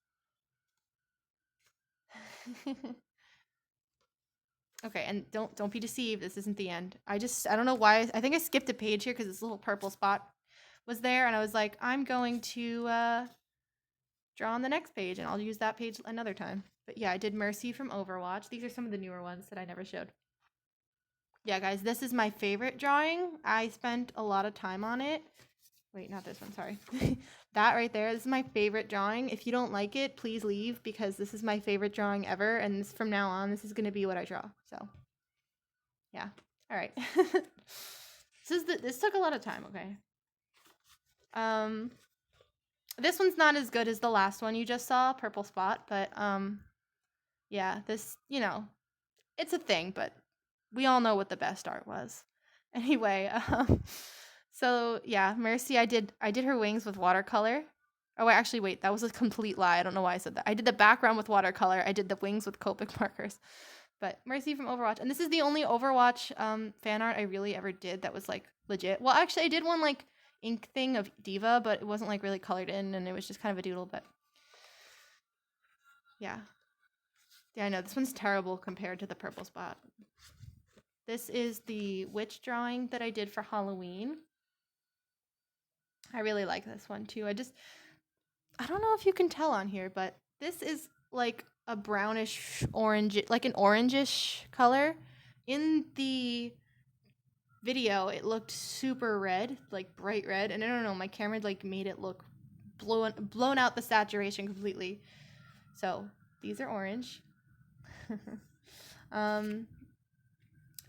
Okay, and don't be deceived. This isn't the end. I don't know why. I think I skipped a page here because this little purple spot was there, and I was like, I'm going to draw on the next page, and I'll use that page another time. But yeah, I did Mercy from Overwatch. These are some of the newer ones that I never showed. Yeah, guys, this is my favorite drawing. I spent a lot of time on it. Wait, not this one, sorry. That right there, this is my favorite drawing. If you don't like it, please leave, because this is my favorite drawing ever, and from now on, this is going to be what I draw. So, yeah. All right. This took a lot of time, okay? This one's not as good as the last one you just saw, Purple Spot, but yeah, this, it's a thing, but we all know what the best art was. Anyway, so yeah, Mercy, I did her wings with watercolor. Oh, actually, wait, that was a complete lie. I don't know why I said that. I did the background with watercolor. I did the wings with Copic markers. But Mercy from Overwatch, and this is the only Overwatch fan art I really ever did that was like legit. Well, actually, I did one like ink thing of Diva, but it wasn't like really colored in, and it was just kind of a doodle. But yeah, I know this one's terrible compared to the Purple Spot. This is the witch drawing that I did for Halloween. I really like this one too. I don't know if you can tell on here, but this is like a brownish orange, like an orangish color. In the video, it looked super red, like bright red, and I don't know, my camera like made it look blown out the saturation completely. So these are orange.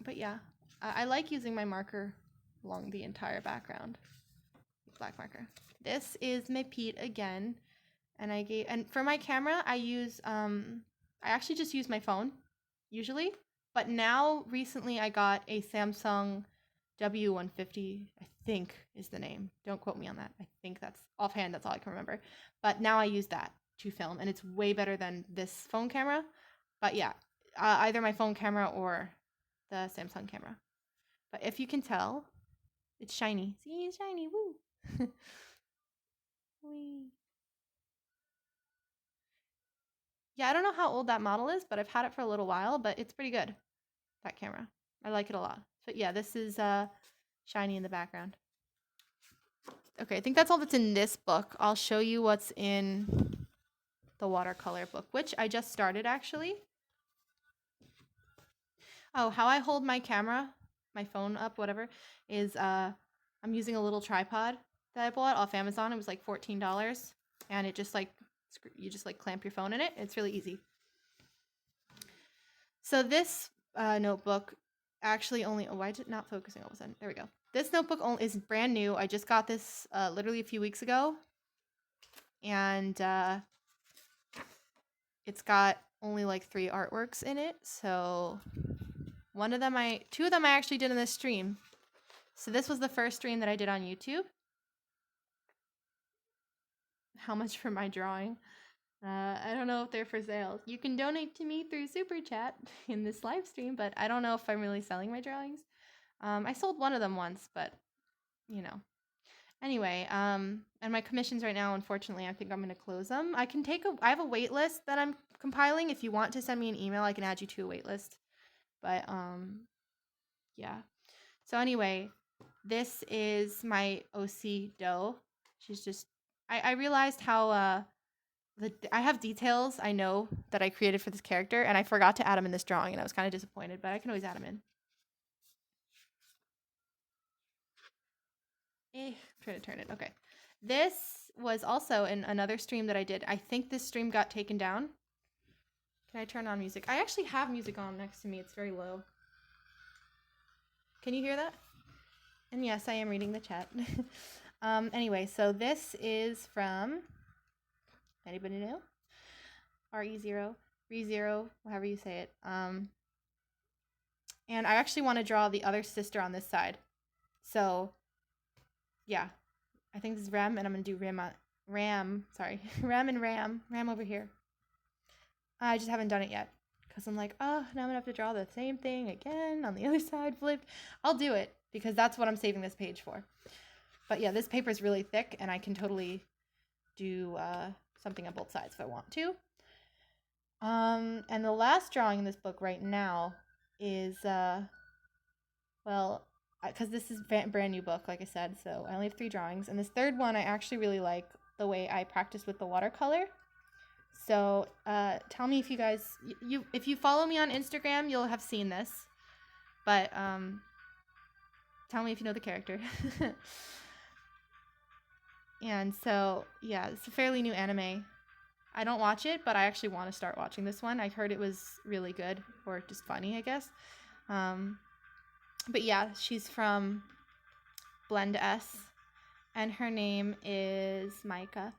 But yeah, I like using my marker along the entire background. Black marker. This is my Pete again, and for my camera I use I actually just use my phone usually, but now recently I got a Samsung W150, I think is the name. Don't quote me on that. I think that's offhand, that's all I can remember. But now I use that to film, and it's way better than this phone camera. But yeah, either my phone camera or the Samsung camera. But if you can tell, it's shiny. See, it's shiny. Woo! Yeah, I don't know how old that model is, but I've had it for a little while, but it's pretty good, that camera. I like it a lot. But yeah, this is shiny in the background. Okay, I think that's all that's in this book. I'll show you what's in the watercolor book, which I just started actually. Oh, how I hold my camera, my phone up, whatever, is I'm using a little tripod that I bought off Amazon. It was like $14, and it just like you just like clamp your phone in it. It's really easy. So this notebook actually only, oh, why is it not focusing all of a sudden? There we go. This notebook only is brand new. I just got this literally a few weeks ago, and it's got only like 3 artworks in it. So two of them I actually did in this stream. So this was the first stream that I did on YouTube. How much for my drawing? I don't know if they're for sale. You can donate to me through Super Chat in this live stream, but I don't know if I'm really selling my drawings. I sold one of them once, but you know. Anyway, and my commissions right now, unfortunately, I think I'm going to close them. I have a wait list that I'm compiling. If you want to send me an email, I can add you to a wait list. But, yeah. So anyway, this is my OC doe. She's just, I realized how, I have details I know that I created for this character, and I forgot to add them in this drawing, and I was kind of disappointed, but I can always add them in. I'm trying to turn it. Okay. This was also in another stream that I did. I think this stream got taken down. Can I turn on music? I actually have music on next to me. It's very low. Can you hear that? And yes, I am reading the chat. Anyway, so this is from, anybody know? RE0, RE0, however you say it. And I actually want to draw the other sister on this side. So, yeah. I think this is Ram, and I'm going to do Ram and Ram over here. I just haven't done it yet, because I'm like, oh, now I'm going to have to draw the same thing again on the other side flipped. I'll do it, because that's what I'm saving this page for. But yeah, this paper is really thick, and I can totally do something on both sides if I want to. And the last drawing in this book right now is, well, because this is a brand new book, like I said, so I only have 3 drawings. And this third one, I actually really like the way I practice with the watercolor. So tell me if you guys, if you follow me on Instagram, you'll have seen this. But tell me if you know the character. And so, yeah, it's a fairly new anime. I don't watch it, but I actually want to start watching this one. I heard it was really good, or just funny, I guess. But yeah, she's from Blend S, and her name is Micah.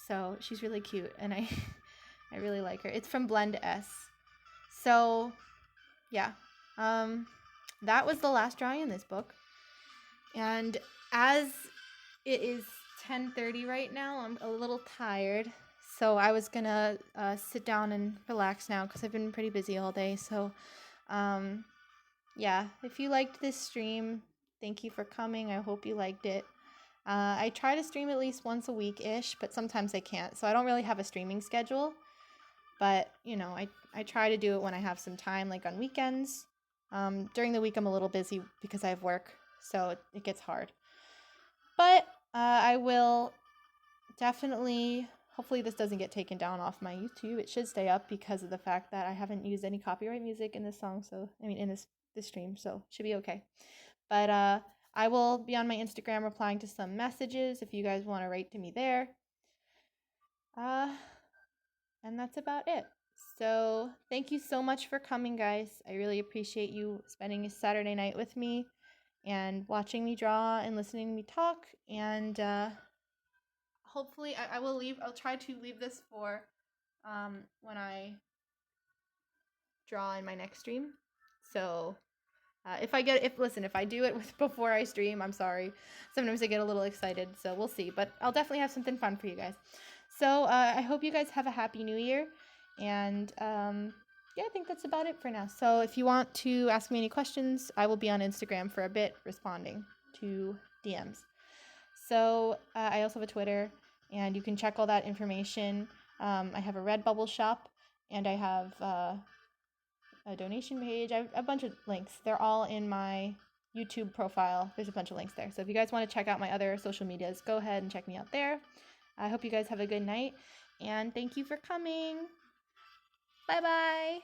So she's really cute, and I really like her. It's from Blend S. So yeah, that was the last drawing in this book. And as it is 10:30 right now, I'm a little tired. So I was gonna sit down and relax now because I've been pretty busy all day. So yeah, if you liked this stream, thank you for coming. I hope you liked it. I try to stream at least once a week-ish, but sometimes I can't. So I don't really have a streaming schedule. But, you know, I try to do it when I have some time, like on weekends. During the week, I'm a little busy because I have work, so it gets hard. But I will definitely, hopefully this doesn't get taken down off my YouTube. It should stay up because of the fact that I haven't used any copyright music in this song, in this stream, so it should be okay. But I will be on my Instagram replying to some messages if you guys want to write to me there. And that's about it. So thank you so much for coming, guys. I really appreciate you spending a Saturday night with me and watching me draw and listening to me talk. And hopefully I'll try to leave this for when I draw in my next stream. So if I do it before I stream, I'm sorry. Sometimes I get a little excited, so we'll see. But I'll definitely have something fun for you guys. So I hope you guys have a happy new year. And yeah, I think that's about it for now. So if you want to ask me any questions, I will be on Instagram for a bit responding to DMs. So I also have a Twitter, and you can check all that information. I have a Redbubble shop, and I have a donation page. I have a bunch of links. They're all in my YouTube profile. There's a bunch of links there. So if you guys want to check out my other social medias, go ahead and check me out there. I hope you guys have a good night, And thank you for coming. Bye-bye.